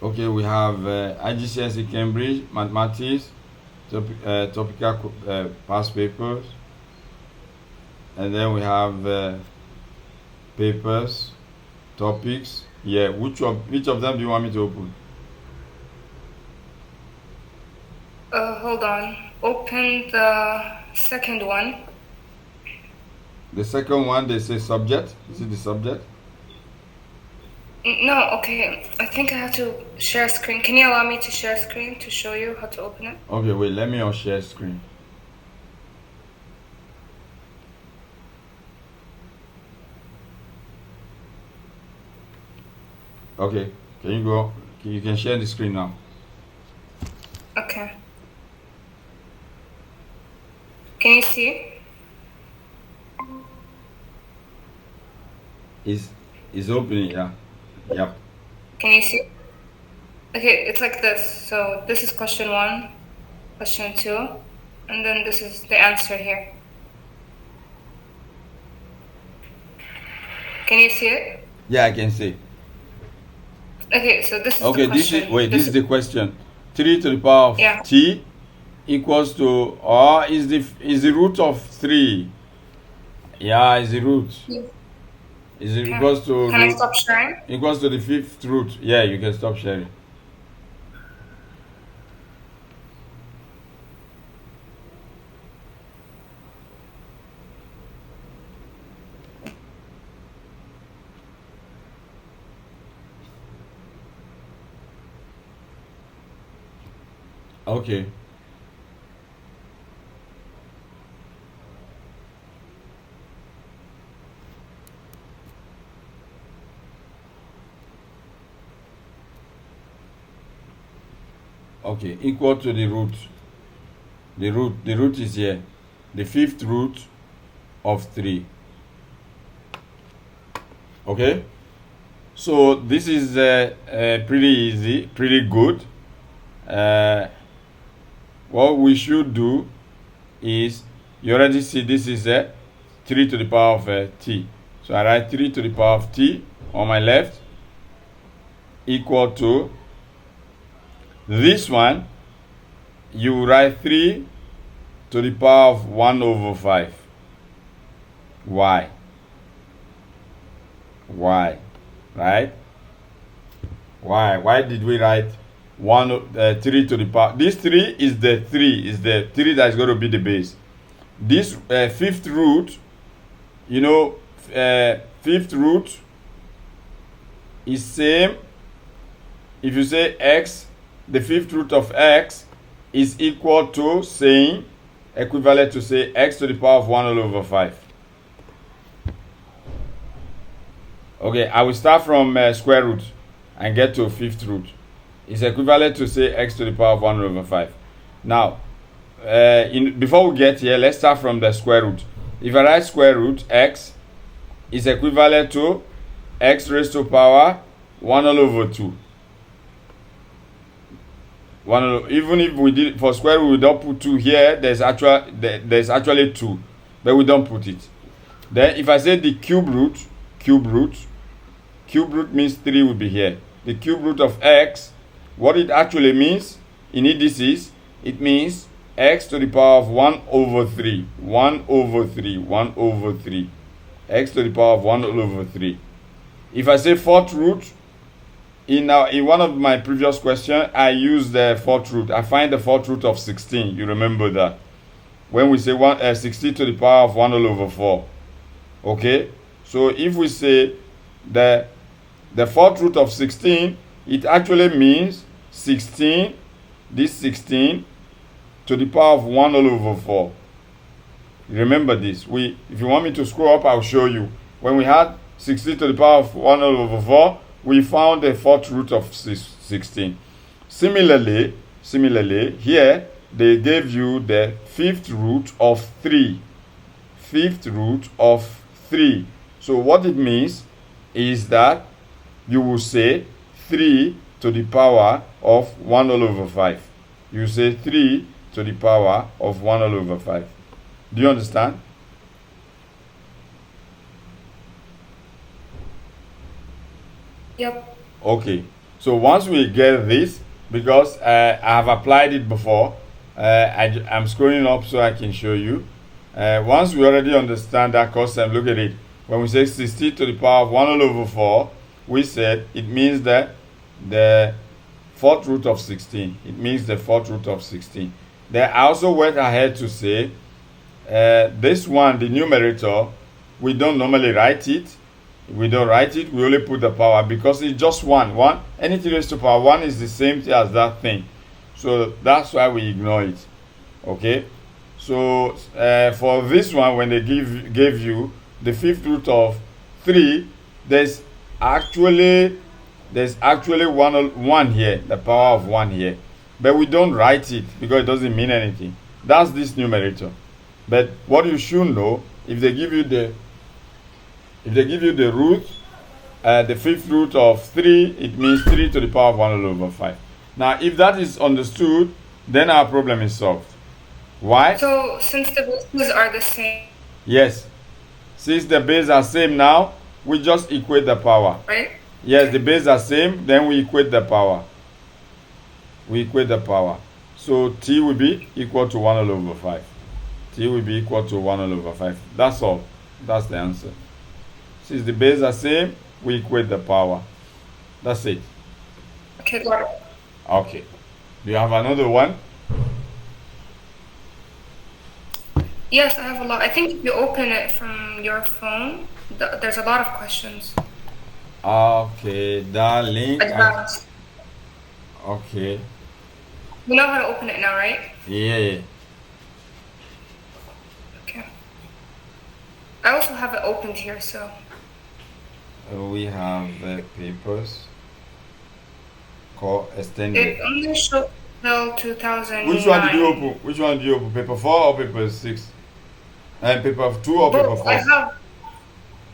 Okay, we have IGCSE Cambridge Mathematics, topical past papers, and then we have papers, topics. Yeah, which of them do you want me to open? Hold on. Open the second one. The second one, they say subject. Is it the subject? No, okay. I think I have to share screen. Can you allow me to share screen to show you how to open it? Okay, wait, let me share screen. Okay, can you go? You can share the screen now. Okay. Can you see? Is opening, yeah. Yep. Can you see? Okay, it's like this. So this is question 1, question 2, and then this is the answer here. Can you see it? Yeah, I can see. Okay, so this is okay, the question. This is the question. 3 to the power of t equals to, or is the root of 3? Yeah, is the root. Is it equals to Can I root, stop sharing? equals to the fifth root? Yeah, you can stop sharing. Okay. Okay, equal to the root. The root is here. The fifth root of 3. Okay? So this is pretty easy, pretty good. What we should do is, you already see this is 3 to the power of t. So I write 3 to the power of t on my left equal to this one. You write 3 to the power of 1 over 5. Why? Why? Right? Why did we write 3 to the power? This 3 is the 3 that is going to be the base. This fifth root, fifth root is same. If you say x, the fifth root of x is equal to saying, equivalent to say x to the power of 1 all over 5. Okay, I will start from square root and get to fifth root. It's equivalent to say x to the power of 1 over 5. Now, before we get here, let's start from the square root. If I write square root, x is equivalent to x raised to power 1 all over 2. Even if we did for square root, we don't put 2 here. There's actually 2, but we don't put it. Then if I say the cube root means 3 will be here. The cube root of x, what it actually means in indices, it means x to the power of 1 over 3. 1 over 3. 1 over 3. X to the power of 1 over 3. If I say fourth root, in one of my previous questions, I used the fourth root. I find the fourth root of 16. You remember that. When we say 16 to the power of 1 over 4. Okay? So if we say the fourth root of 16, it actually means 16, this 16 to the power of 1 all over 4. Remember this. If you want me to scroll up, I'll show you. When we had 16 to the power of 1 all over 4, we found the fourth root of 16. Similarly, here they gave you the fifth root of 3. Fifth root of 3. So what it means is that you will say 3 to the power of 1 all over 5. You say 3 to the power of 1 all over 5. Do you understand? Yep. Okay. So once we get this, because I have applied it before, I'm scrolling up so I can show you. Once we already understand that concept, look at it. When we say 16 to the power of 1 all over 4, we said it means that the fourth root of 16. It means the fourth root of 16. Then I also went ahead to say this one, the numerator, we don't normally write it. We don't write it. We only put the power because it's just 1. Anything raised to power 1 is the same thing as that thing. So that's why we ignore it. Okay? So for this one, when they gave you the fifth root of 3, there's actually 1 here, the power of 1 here. But we don't write it because it doesn't mean anything. That's this numerator. But what you should know, if they give you the root, the fifth root of 3, it means 3 to the power of 1 all over 5. Now, if that is understood, then our problem is solved. Why? So, since the bases are the same. Yes. Since the bases are same now, we just equate the power. Right? Yes, the bases are same, then we equate the power. So, t will be equal to 1 all over 5. T will be equal to 1 all over 5. That's all. That's the answer. Since the base are same, we equate the power. That's it. Okay, got it. Okay. Do you have another one? Yes, I have a lot. I think if you open it from your phone, there's a lot of questions. Okay, that link. Advanced. Okay. You know how to open it now, right? Yeah. Okay. I also have it opened here, so. We have papers called extended. It only shows till 2009. Which one did you open? Which one did you open? Paper 4 or paper 6? And paper 2 or paper Both. 4?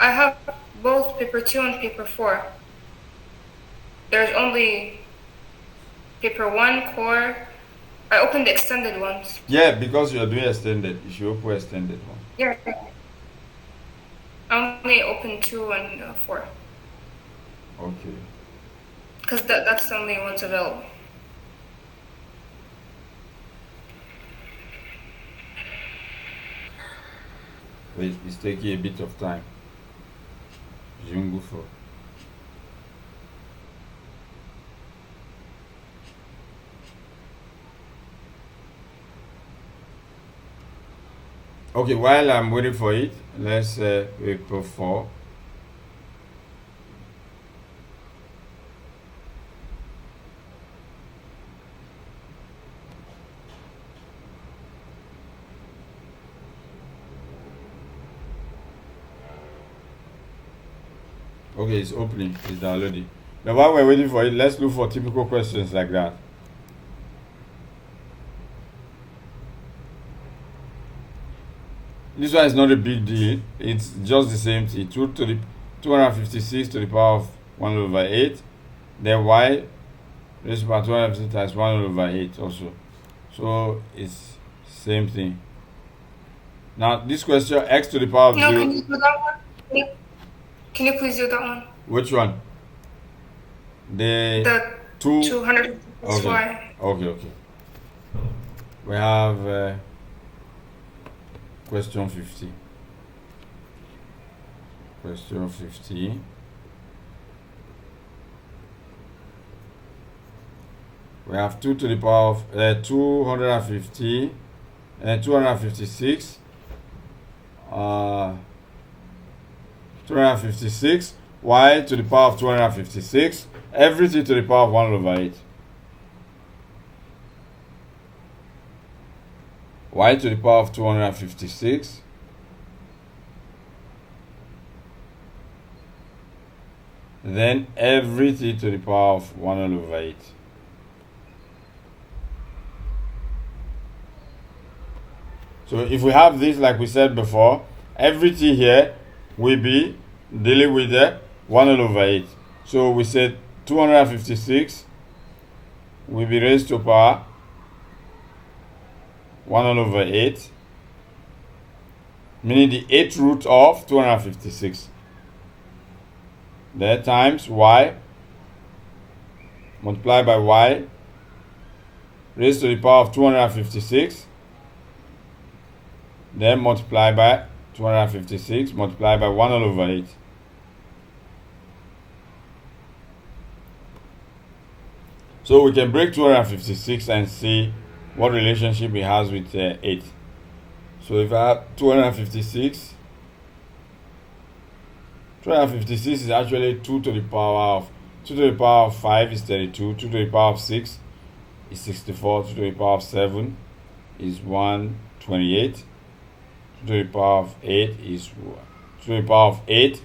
I have both paper 2 and paper 4. There's only paper 1 core. I opened the extended ones. Yeah, because you're doing extended. You should open extended one. Yeah. I only opened 2 and 4. Okay. Because that's the only ones available. Wait, it's taking a bit of time. Jungle. Okay, while I'm waiting for it, let's paper 4. Okay, it's opening, it's downloading. Now while we're waiting for it, let's look for typical questions like that. This one is not a big deal. It's just the same thing. 256 to the power of 1 over 8. Then y raised to the power 250 times 1 over 8 also. So it's same thing. Now this question, x to the power of 0. Can you do that one? Can you please do that one? Which one? The 200 plus y. Okay. We have question 50. Question 50. We have 2 to the power of 250 and 256. 256 y to the power of 256, everything to the power of 1 over 8. Y to the power of 256 then everything to the power of 1 over 8. So if we have this, like we said before, everything here will be dealing with the 1 over 8. So we said 256 will be raised to power 1 over 8, meaning the 8th root of 256. There times y multiplied by y raised to the power of 256, then multiply by 256 multiplied by 1 over 8. So we can break 256 and see what relationship it has with 8. So if I have 256 is actually 2 to the power of 2 to the power of 5 is 32, 2 to the power of 6 is 64, 2 to the power of 7 is 128, 2 to the power of 8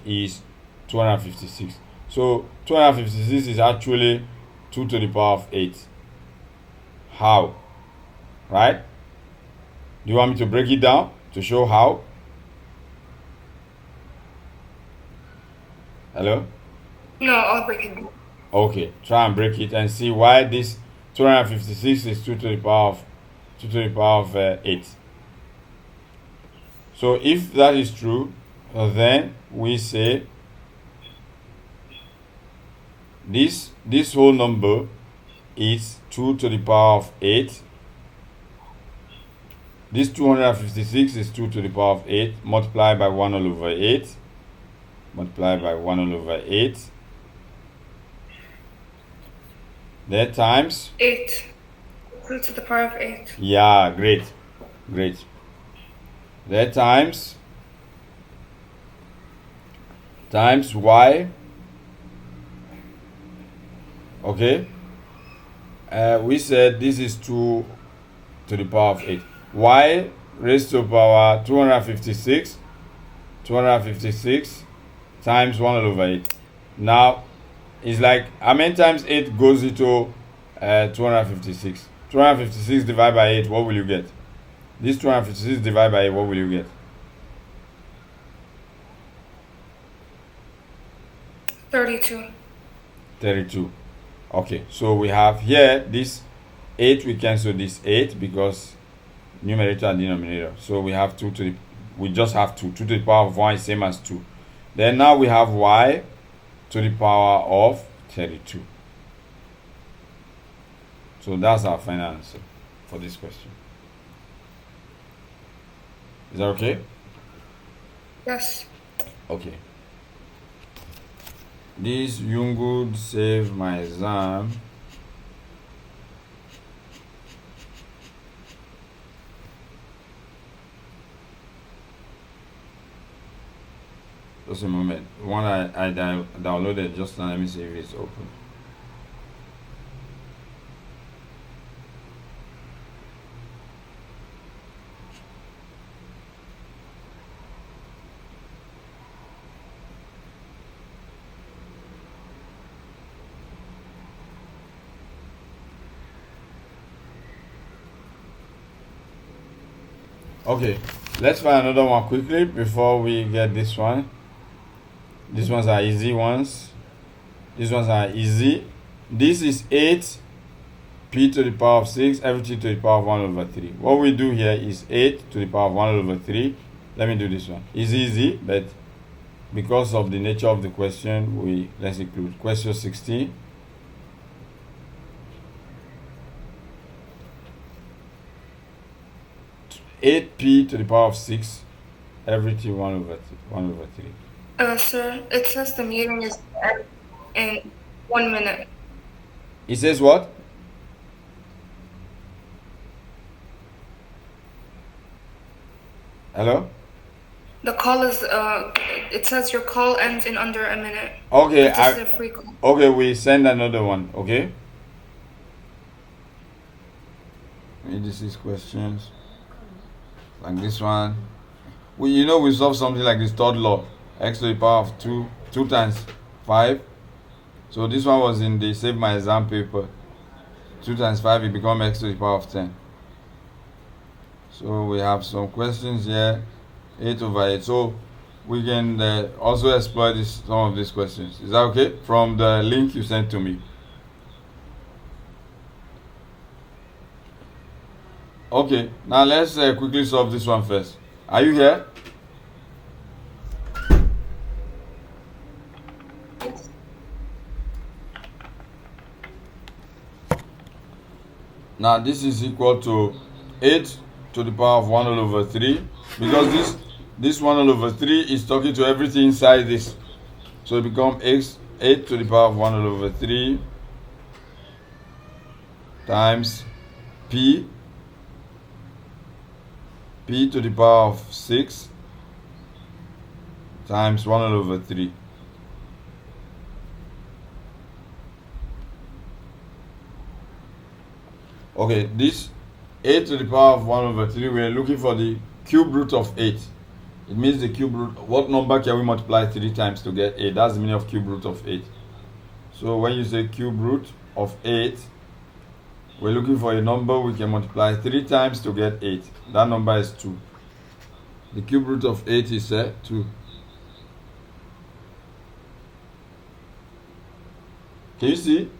is 256. So 256 is actually 2 to the power of 8. How? Right? Do you want me to break it down to show how? Hello? No, I'll break it down. Okay, try and break it and see why this 256 is 2 to the power of 8. So if that is true, then we say this whole number is 2 to the power of 8. This 256 is 2 to the power of 8 multiplied by 1 over 8. multiplied by 1 all over 8. That times 8. 2 to the power of 8. Yeah, great. That times y. Okay. We said this is 2 to the power of 8. Y raised to power 256 times 1 over 8. Now it's like how many times 8 goes into 256? 256 divided by 8, what will you get? This 256 divided by 8, what will you get? 32. Okay, so we have here this 8, we cancel this 8 because numerator and denominator. So we have 2 to the, we just have 2. 2 to the power of 1 is same as 2. Then now we have y to the power of 32. So that's our final answer for this question. Is that okay? Yes. Okay. This Jungwood saved my exam. Just a moment. One I downloaded just now. Let me see if it's open. Okay, let's find another one quickly before we get this one. These ones are easy ones. These ones are easy. This is 8 p to the power of 6, everything to the power of 1 over 3. What we do here is 8 to the power of 1 over 3. Let me do this one. It's easy, but because of the nature of the question, let's include question 16. Eight p to the power of 6, everything 1 over 3. Sir, it says the meeting is in 1 minute. It says what? Hello? The call is, it says your call ends in under a minute. Okay, This is a free call. Okay, we send another one, okay? Indices questions. Like this one. We solve something like this third law. X to the power of 2 times 5. So this one was in the Save My Exam paper. 2 times 5, it becomes x to the power of 10. So we have some questions here. 8 over 8. So we can also exploit some of these questions. Is that okay? From the link you sent to me. Okay, now let's quickly solve this one first. Are you here? Now this is equal to 8 to the power of 1 all over 3, because this 1 all over 3 is talking to everything inside this. So it becomes 8 to the power of 1 all over 3 times p to the power of 6 times 1 all over 3. Okay, this 8 to the power of 1 over 3, we are looking for the cube root of 8. It means the cube root, what number can we multiply 3 times to get 8? That's the meaning of cube root of 8. So when you say cube root of 8, we're looking for a number we can multiply 3 times to get 8. That number is 2. The cube root of 8 is 2. Can you see?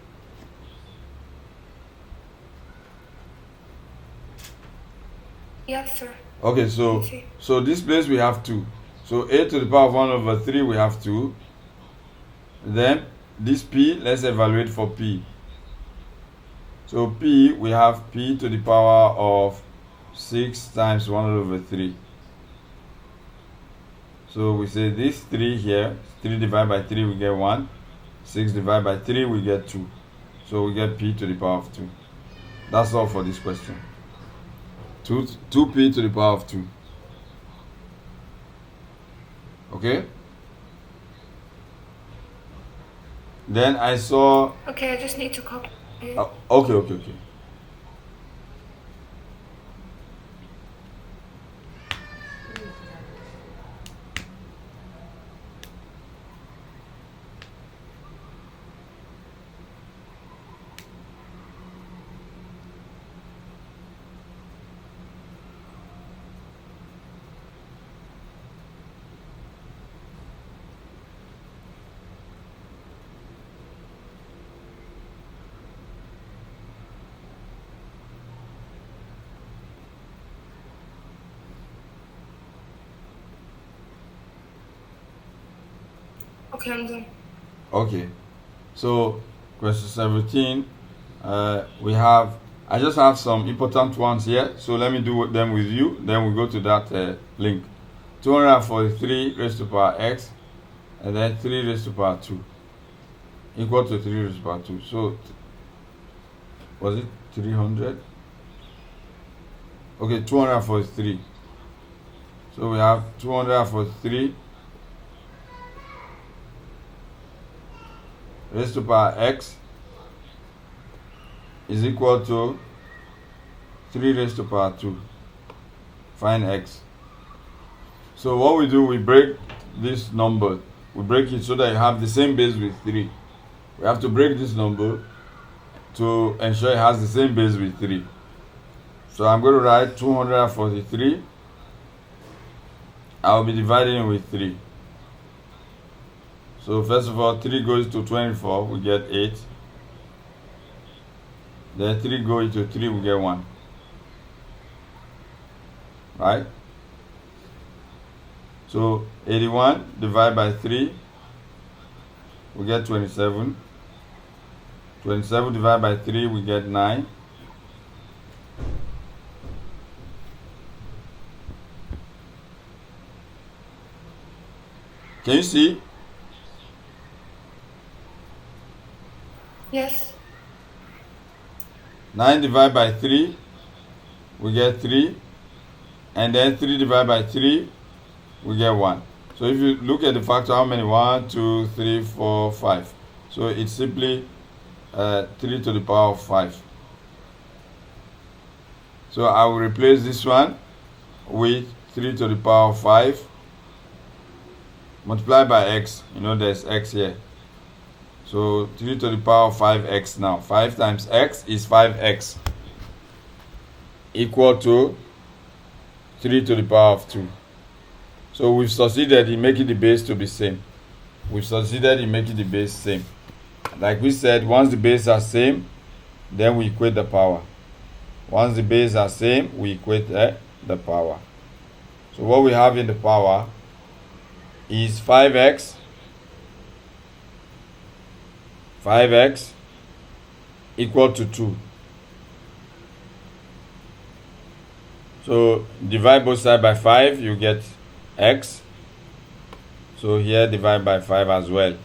Yes, sir. Okay, so this place we have 2. So 8 to the power of 1 over 3, we have 2. Then this p, let's evaluate for p. So p, we have p to the power of 6 times 1 over 3. So we say this 3 here, 3 divided by 3 we get 1, 6 divided by 3 we get 2. So we get p to the power of 2. That's all for this question. 2p to the power of 2. Okay? Then I saw... Okay, I just need to copy. Okay. Okay, I'm done. Okay. So, question 17, I just have some important ones here. So let me do them with you. Then we go to that link. 243 raised to power x, and then 3 raised to power 2 equal to 3 raised to power 2. So, was it 300? Okay, 243. So we have 243 raised to power x is equal to 3 raised to power 2. Find x. So what we do, we break this number. We break it so that you have the same base with 3. We have to break this number to ensure it has the same base with 3. So I'm going to write 243. I'll be dividing with 3. So first of all, 3 goes to 24, we get 8. Then 3 goes to 3, we get 1. Right? So 81 divided by 3, we get 27. 27 divided by 3, we get 9. Can you see? Yes. 9 divided by 3, we get 3. And then 3 divided by 3, we get 1. So if you look at the factor, how many? 1, 2, 3, 4, 5. So it's simply 3 to the power of 5. So I will replace this one with 3 to the power of 5 multiplied by x. You know there's x here. So 3 to the power of 5x now. 5 times x is 5x equal to 3 to the power of 2. So we've succeeded in making the base to be same. We've succeeded in making the base same. Like we said, once the base are same, then we equate the power. Once the base are same, we equate the power. So what we have in the power is 5x equal to 2. So divide both sides by 5, you get x. So here divide by 5 as well.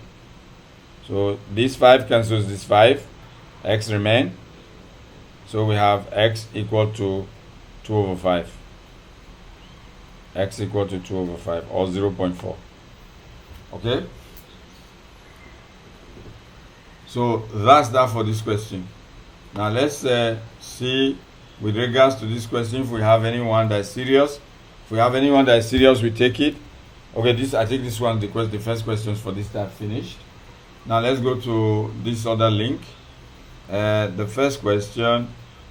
So this 5 cancels this 5, x remain. So we have x equal to 2 over 5. X equal to 2 over 5 or 0.4. Okay? So that's that for this question. Now let's see with regards to this question if we have anyone that is serious. If we have anyone that is serious, we take it. Okay, I think this one, the first questions for this time finished. Now let's go to this other link. The first question,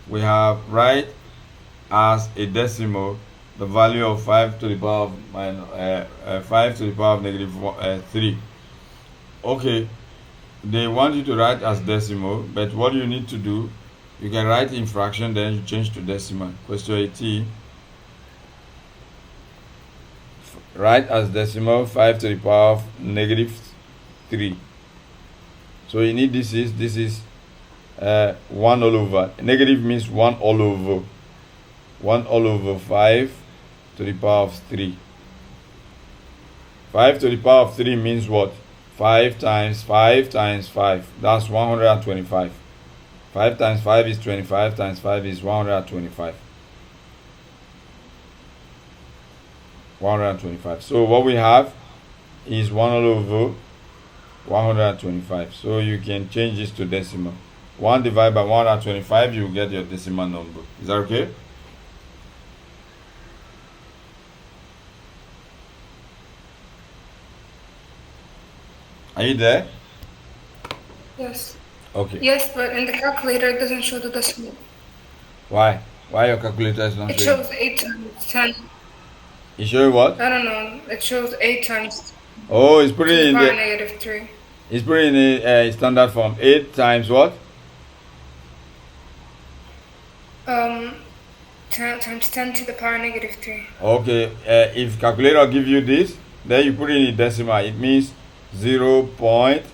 we have write as a decimal the value of 5 to the power of 5 to the power of negative 3. Okay, they want you to write as decimal, but what you need to do, you can write in fraction, then you change to decimal. Question 18, write as decimal 5 to the power of negative 3. So you need this is 1 all over. Negative means 1 all over. 1 all over 5 to the power of 3. 5 to the power of 3 means what? 5 times 5 times 5. That's 125. 5 times 5 is 25 times 5 is 125. 125. So what we have is 1 over 125. So you can change this to decimal. 1 divided by 125, you get your decimal number. Is that okay? Are you there? Yes. Okay. Yes, but in the calculator it doesn't show the decimal. Why? Why your calculator is not It showing? shows 8 times 10. It shows what? I don't know. It shows 8 times Oh, it's to putting the in power the. negative 3. It's putting in a standard form. 8 times what? 10 times 10 to the power negative 3. Okay. If calculator give you this, then you put it in decimal. It means 0 point.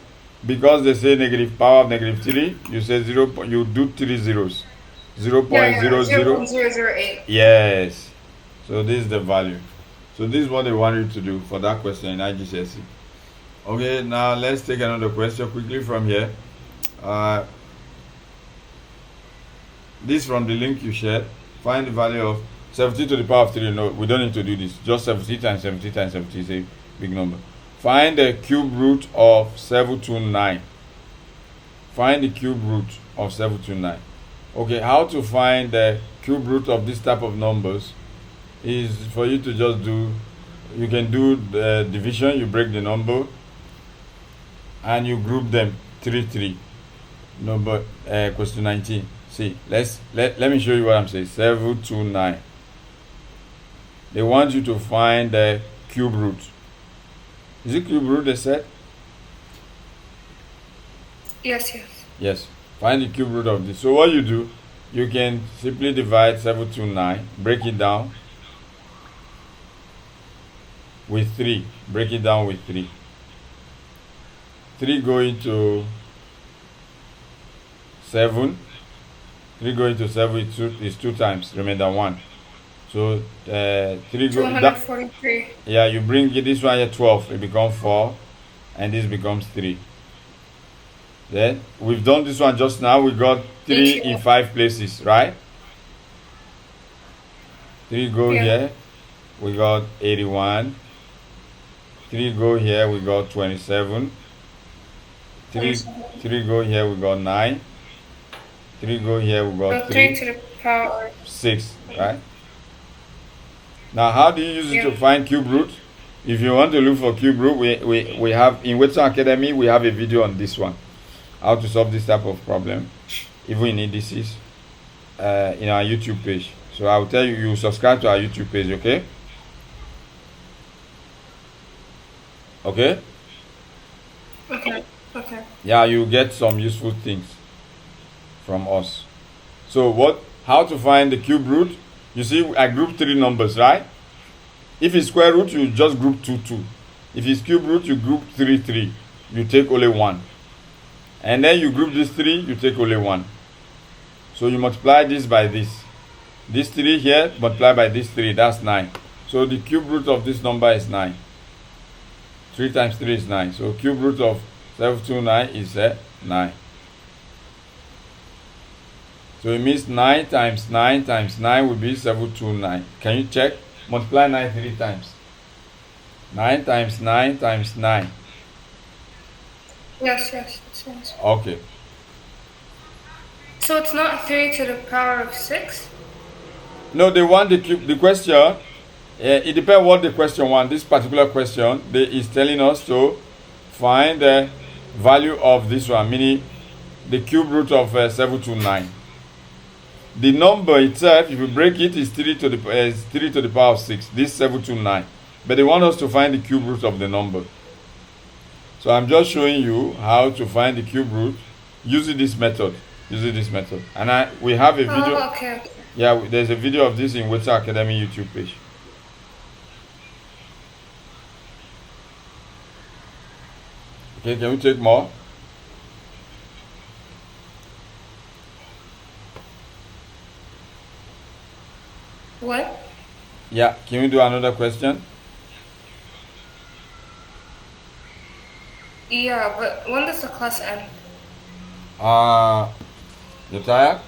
Because they say negative power of negative 3, you say 0. You do 3 zeros. 0 Yeah, .00. 0.008. Yes. So this is the value. So this is what they want you to do for that question in IGSCE. Okay, now let's take another question quickly from here. This from the link you shared. Find the value of 70 to the power of 3. No, we don't need to do this. Just 70 times 70 times 70 is a big number. Find the cube root of 729. Find the cube root of 729. Okay, how to find the cube root of this type of numbers is for you to just do, you can do the division, you break the number and you group them 3. Number question 19. See, let me show you what I'm saying. 729. They want you to find the cube root. Is it cube root they said? Yes. Yes. Find the cube root of this. So what you do, you can simply divide 729, break it down with 3. Break it down with 3. 3 going to 7. 3 going to 7 is 2 times, remainder 1. So 3 go 243. Yeah, you bring this one here 12, it becomes 4, and this becomes 3. Then we've done this one just now. We got 3 in 5 places, right? 3 go here, we got 81. 3 go here, we got 27. 3 go here, we got 9. 3 go here, we got 3 to the power 6, right? Now, how do you use it to find cube root? If you want to look for cube root, we have in Western Academy, we have a video on this one, how to solve this type of problem, even in indices, in our YouTube page. So I will tell you, you subscribe to our YouTube page, okay? Okay? Okay. Yeah, you get some useful things from us. So how to find the cube root? You see, I grouped 3 numbers, right? If it's square root, you just group 2. If it's cube root, you group 3. You take only 1. And then you group this 3, you take only 1. So you multiply this by this. This 3 here, multiply by this 3, that's 9. So the cube root of this number is 9. 3 times 3 is 9. So cube root of 729 is 9. So it means 9 times 9 times 9 will be 729. Can you check? Multiply 9 3 times. 9 times 9 times 9. Yes. That's nice. Okay. So it's not 3 to the power of 6? No, they want the question. It depends what the question wants. This particular question is telling us to find the value of this one, meaning the cube root of 729. The number itself, if you break it, is 3 to the power of 6. This 729. But they want us to find the cube root of the number. So I'm just showing you how to find the cube root using this method. And we have a video. Oh, okay. Yeah, there's a video of this in Western Academy YouTube page. Okay, can we take more? What? Yeah, can we do another question? Yeah, but when does the class end? You tired?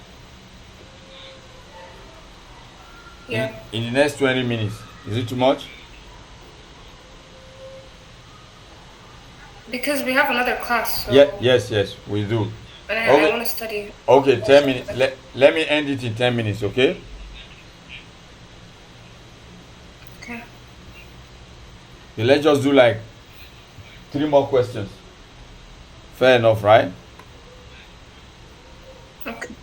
Yeah. In the next 20 minutes. Is it too much? Because we have another class, so. Yeah, yes, we do. And I Okay. want to study. Okay, 10 minutes. Let me end it in 10 minutes, okay? Okay. Let's just do like 3 more questions. Fair enough, right? Okay.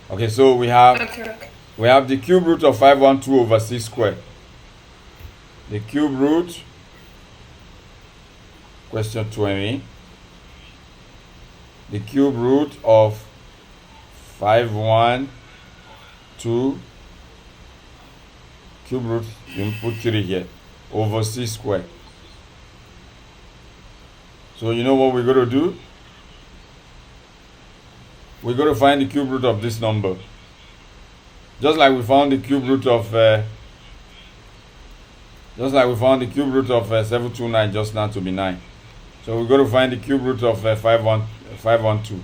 Okay, so we have Okay. the cube root of 512 over 6 squared. The cube root, question 20. The cube root of 512, cube root, you put 3 here, over 6 squared. So you know what we're going to do? We're going to find the cube root of this number. Just like we found the cube root of 729 just now to be 9. So we're going to find the cube root of 512.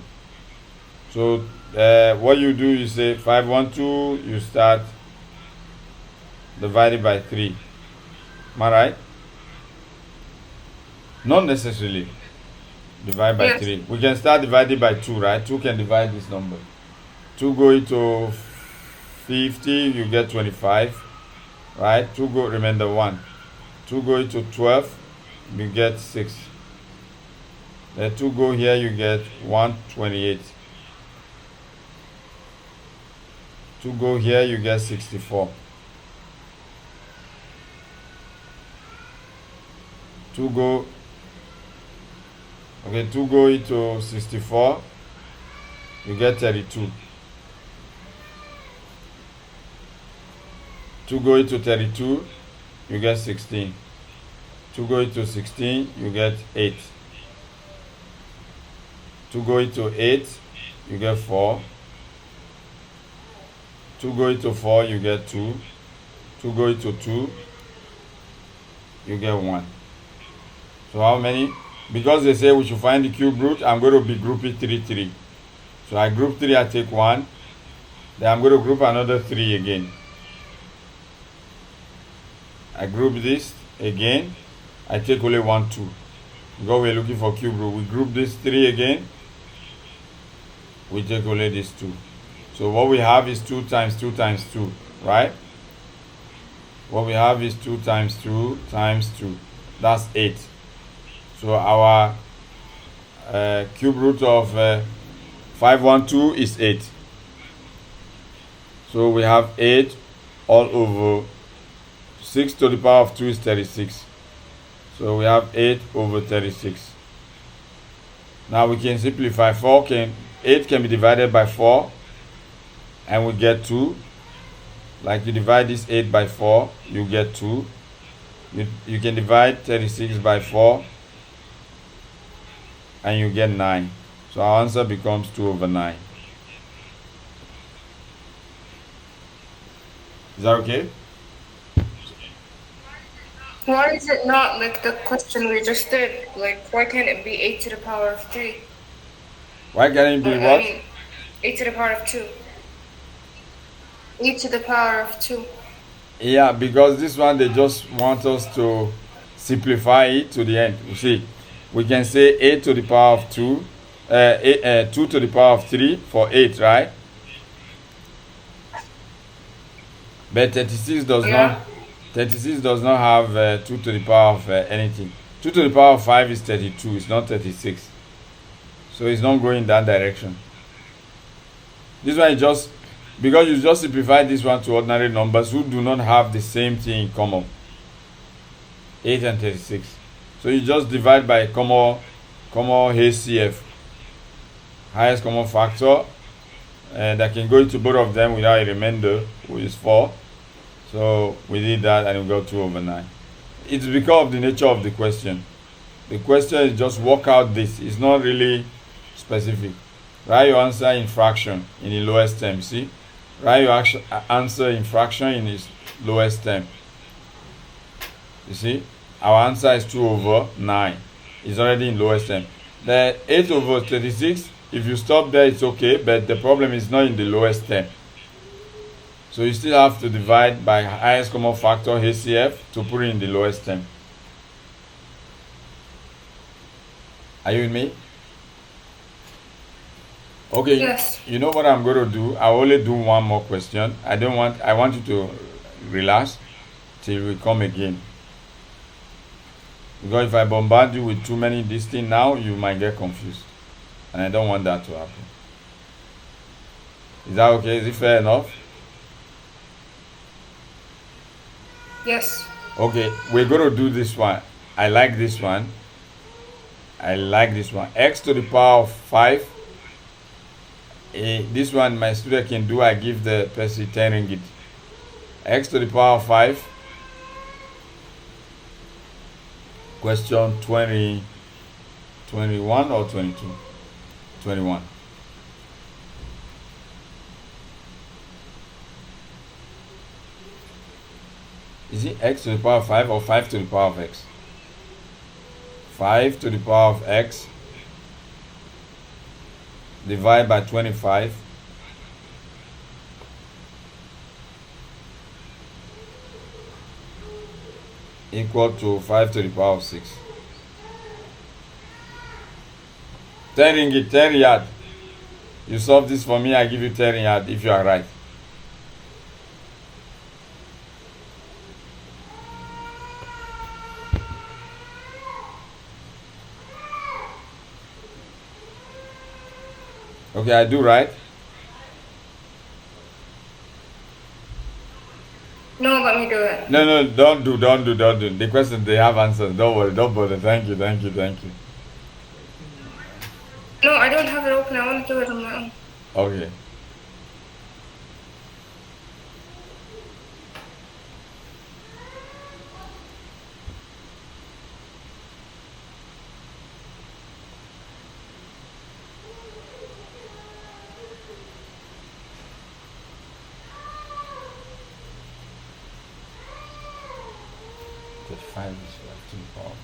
So what you do, you say 512, you start divided by 3. Am I right? Not necessarily divide by Yes. 3. We can start dividing by 2, right? 2 can divide this number. 2 go into 50, you get 25, right? 2 go, remember 1. 2 go into 12, you get 6. Then 2 go here, you get 128. 2 go here, you get 64. 2 go, okay, 2 go into 64, you get 32. 2 go into 32, you get 16. 2 go into 16, you get 8. 2 go into 8, you get 4. 2 go into 4, you get 2. 2 go into 2, you get 1. So how many? Because they say we should find the cube root, I'm going to be grouping 3, 3. So I group 3, I take 1. Then I'm going to group another 3 again. I group this again. I take only 1, 2. Because we're looking for cube root. We group this 3 again. We take only this 2. So what we have is 2 times 2 times 2, right? What we have is 2 times 2 times 2. That's 8. So our cube root of 512 is 8. So we have 8 all over 6 to the power of 2 is 36. So we have 8 over 36. Now we can simplify. 8 can be divided by 4 and we get 2. Like you divide this 8 by 4, you get 2. You can divide 36 by 4 and you get 9. So our answer becomes 2 over 9. Is that okay? Why is it not like the question we just did? Like, why can't it be 8 to the power of 3? Why can't it be what? 8 to the power of 2. 8 to the power of 2. Yeah, because this one they just want us to simplify it to the end. You see, we can say 8 to the power of 2, 2 to the power of 3 for 8, right? But 36 does not. 36 does not have 2 to the power of anything. 2 to the power of 5 is 32. It's not 36. So it's not going in that direction. This one is just, because you just simplify this one to ordinary numbers who do not have the same thing in common. 8 and 36. So you just divide by common HCF, highest common factor, and that can go into both of them without a remainder, which is 4. So we did that and we got 2 over 9. It's because of the nature of the question. The question is just work out this. It's not really specific. Write your answer in fraction in the lowest term. See? Write your answer in fraction in its lowest term. You see? Our answer is 2 over 9. It's already in lowest term. The 8 over 36, if you stop there, it's okay, but the problem is not in the lowest term. So you still have to divide by highest common factor, HCF, to put it in the lowest term. Are you with me? Okay. Yes. You know what I'm going to do? I'll only do one more question. I want you to relax till we come again. Because if I bombard you with too many this thing now, you might get confused. And I don't want that to happen. Is that okay? Is it fair enough? Yes. Okay, we're going to do this one. I like this one. X to the power of 5. This one my student can do. I give the person 10 ringgit. X to the power of 5. Question 20, 21 or 22? 21. Is it x to the power of 5 or 5 to the power of x? 5 to the power of x divided by 25 equal to 5 to the power of 6. 10 ringgit, 10 riyad. You solve this for me, I give you 10 riyad if you are right. Okay, I do right. No, let me do it. No, don't do. The question they have answers. Don't worry, don't bother. Thank you. No, I don't have it open. I want to do it on my own. Okay. The 5 is too involved.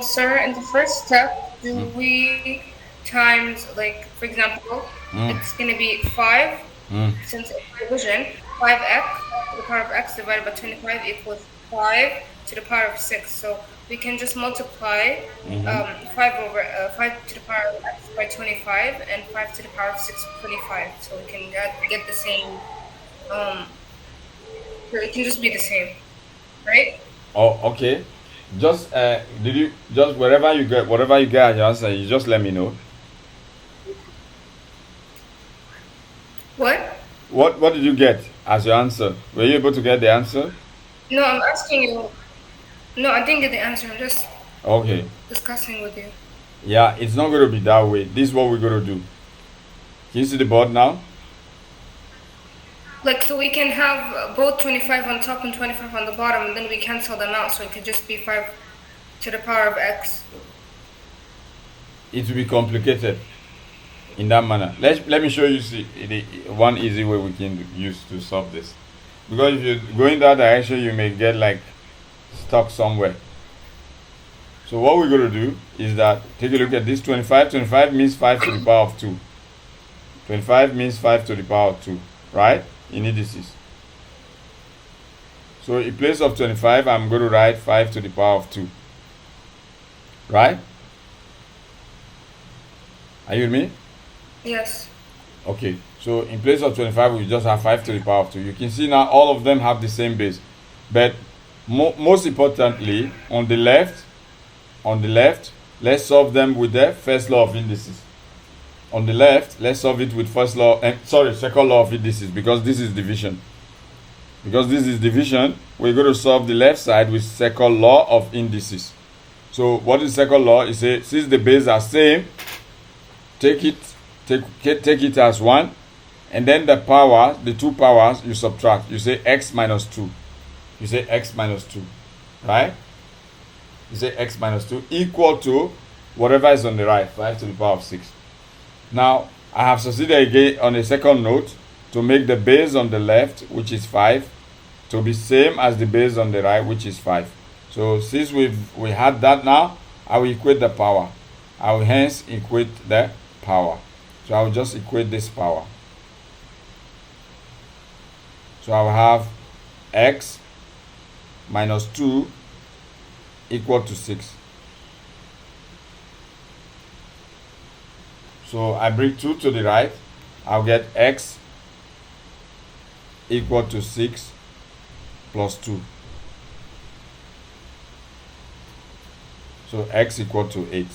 Sir, in the first step, do we times, like, for example, it's going to be 5, since it's division, 5x to the power of x divided by 25 equals 5 to the power of 6. So we can just multiply 5 to the power of x by 25 and 5 to the power of 6 by 25. So we can get the same, it can just be the same, right? Oh, okay. Just whatever you get as your answer, you just let me know. What? What did you get as your answer? Were you able to get the answer? No, I'm asking you. No, I didn't get the answer. I'm just Okay. discussing with you. Yeah, it's not going to be that way. This is what we're going to do. Can you see the board now? Like, so we can have both 25 on top and 25 on the bottom, and then we cancel them out, so it could just be 5 to the power of x. It will be complicated in that manner. Let me show you one easy way we can use to solve this. Because if you go in that direction, you may get like stuck somewhere. So what we're going to do is that, take a look at this 25. 25 means 5 to the power of 2. 25 means 5 to the power of 2, right? In indices. So in place of 25, I'm going to write 5 to the power of 2. Right? Are you with me? Yes. Okay. So in place of 25, we just have 5 to the power of 2. You can see now all of them have the same base. But most importantly, on the left, let's solve them with the first law of indices. On the left, let's solve it with second law of indices, because this is division. Because this is division, we're going to solve the left side with second law of indices. So what is second law? It says since the bases are same, take it as 1, and then the power, the two powers, you subtract. You say x minus 2. You say x minus 2, right? You say x minus 2 equal to whatever is on the right, 5 to the power of 6. Now, I have succeeded again on a second note to make the base on the left, which is 5, to be same as the base on the right, which is 5. So since we had that now, I will equate the power. I will hence equate the power. So I will just equate this power. So I will have x minus 2 equal to 6. So I bring 2 to the right. I'll get x equal to 6 plus 2. So x equal to 8.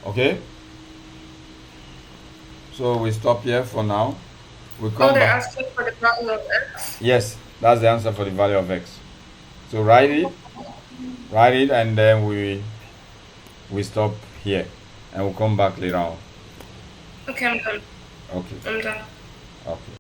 Okay? So we stop here for now. We come they're back. asking for the value of x. Yes, that's the answer for the value of x. So write it, and then we stop here, and we'll come back later on. Okay, I'm done. Okay. I'm done. Okay.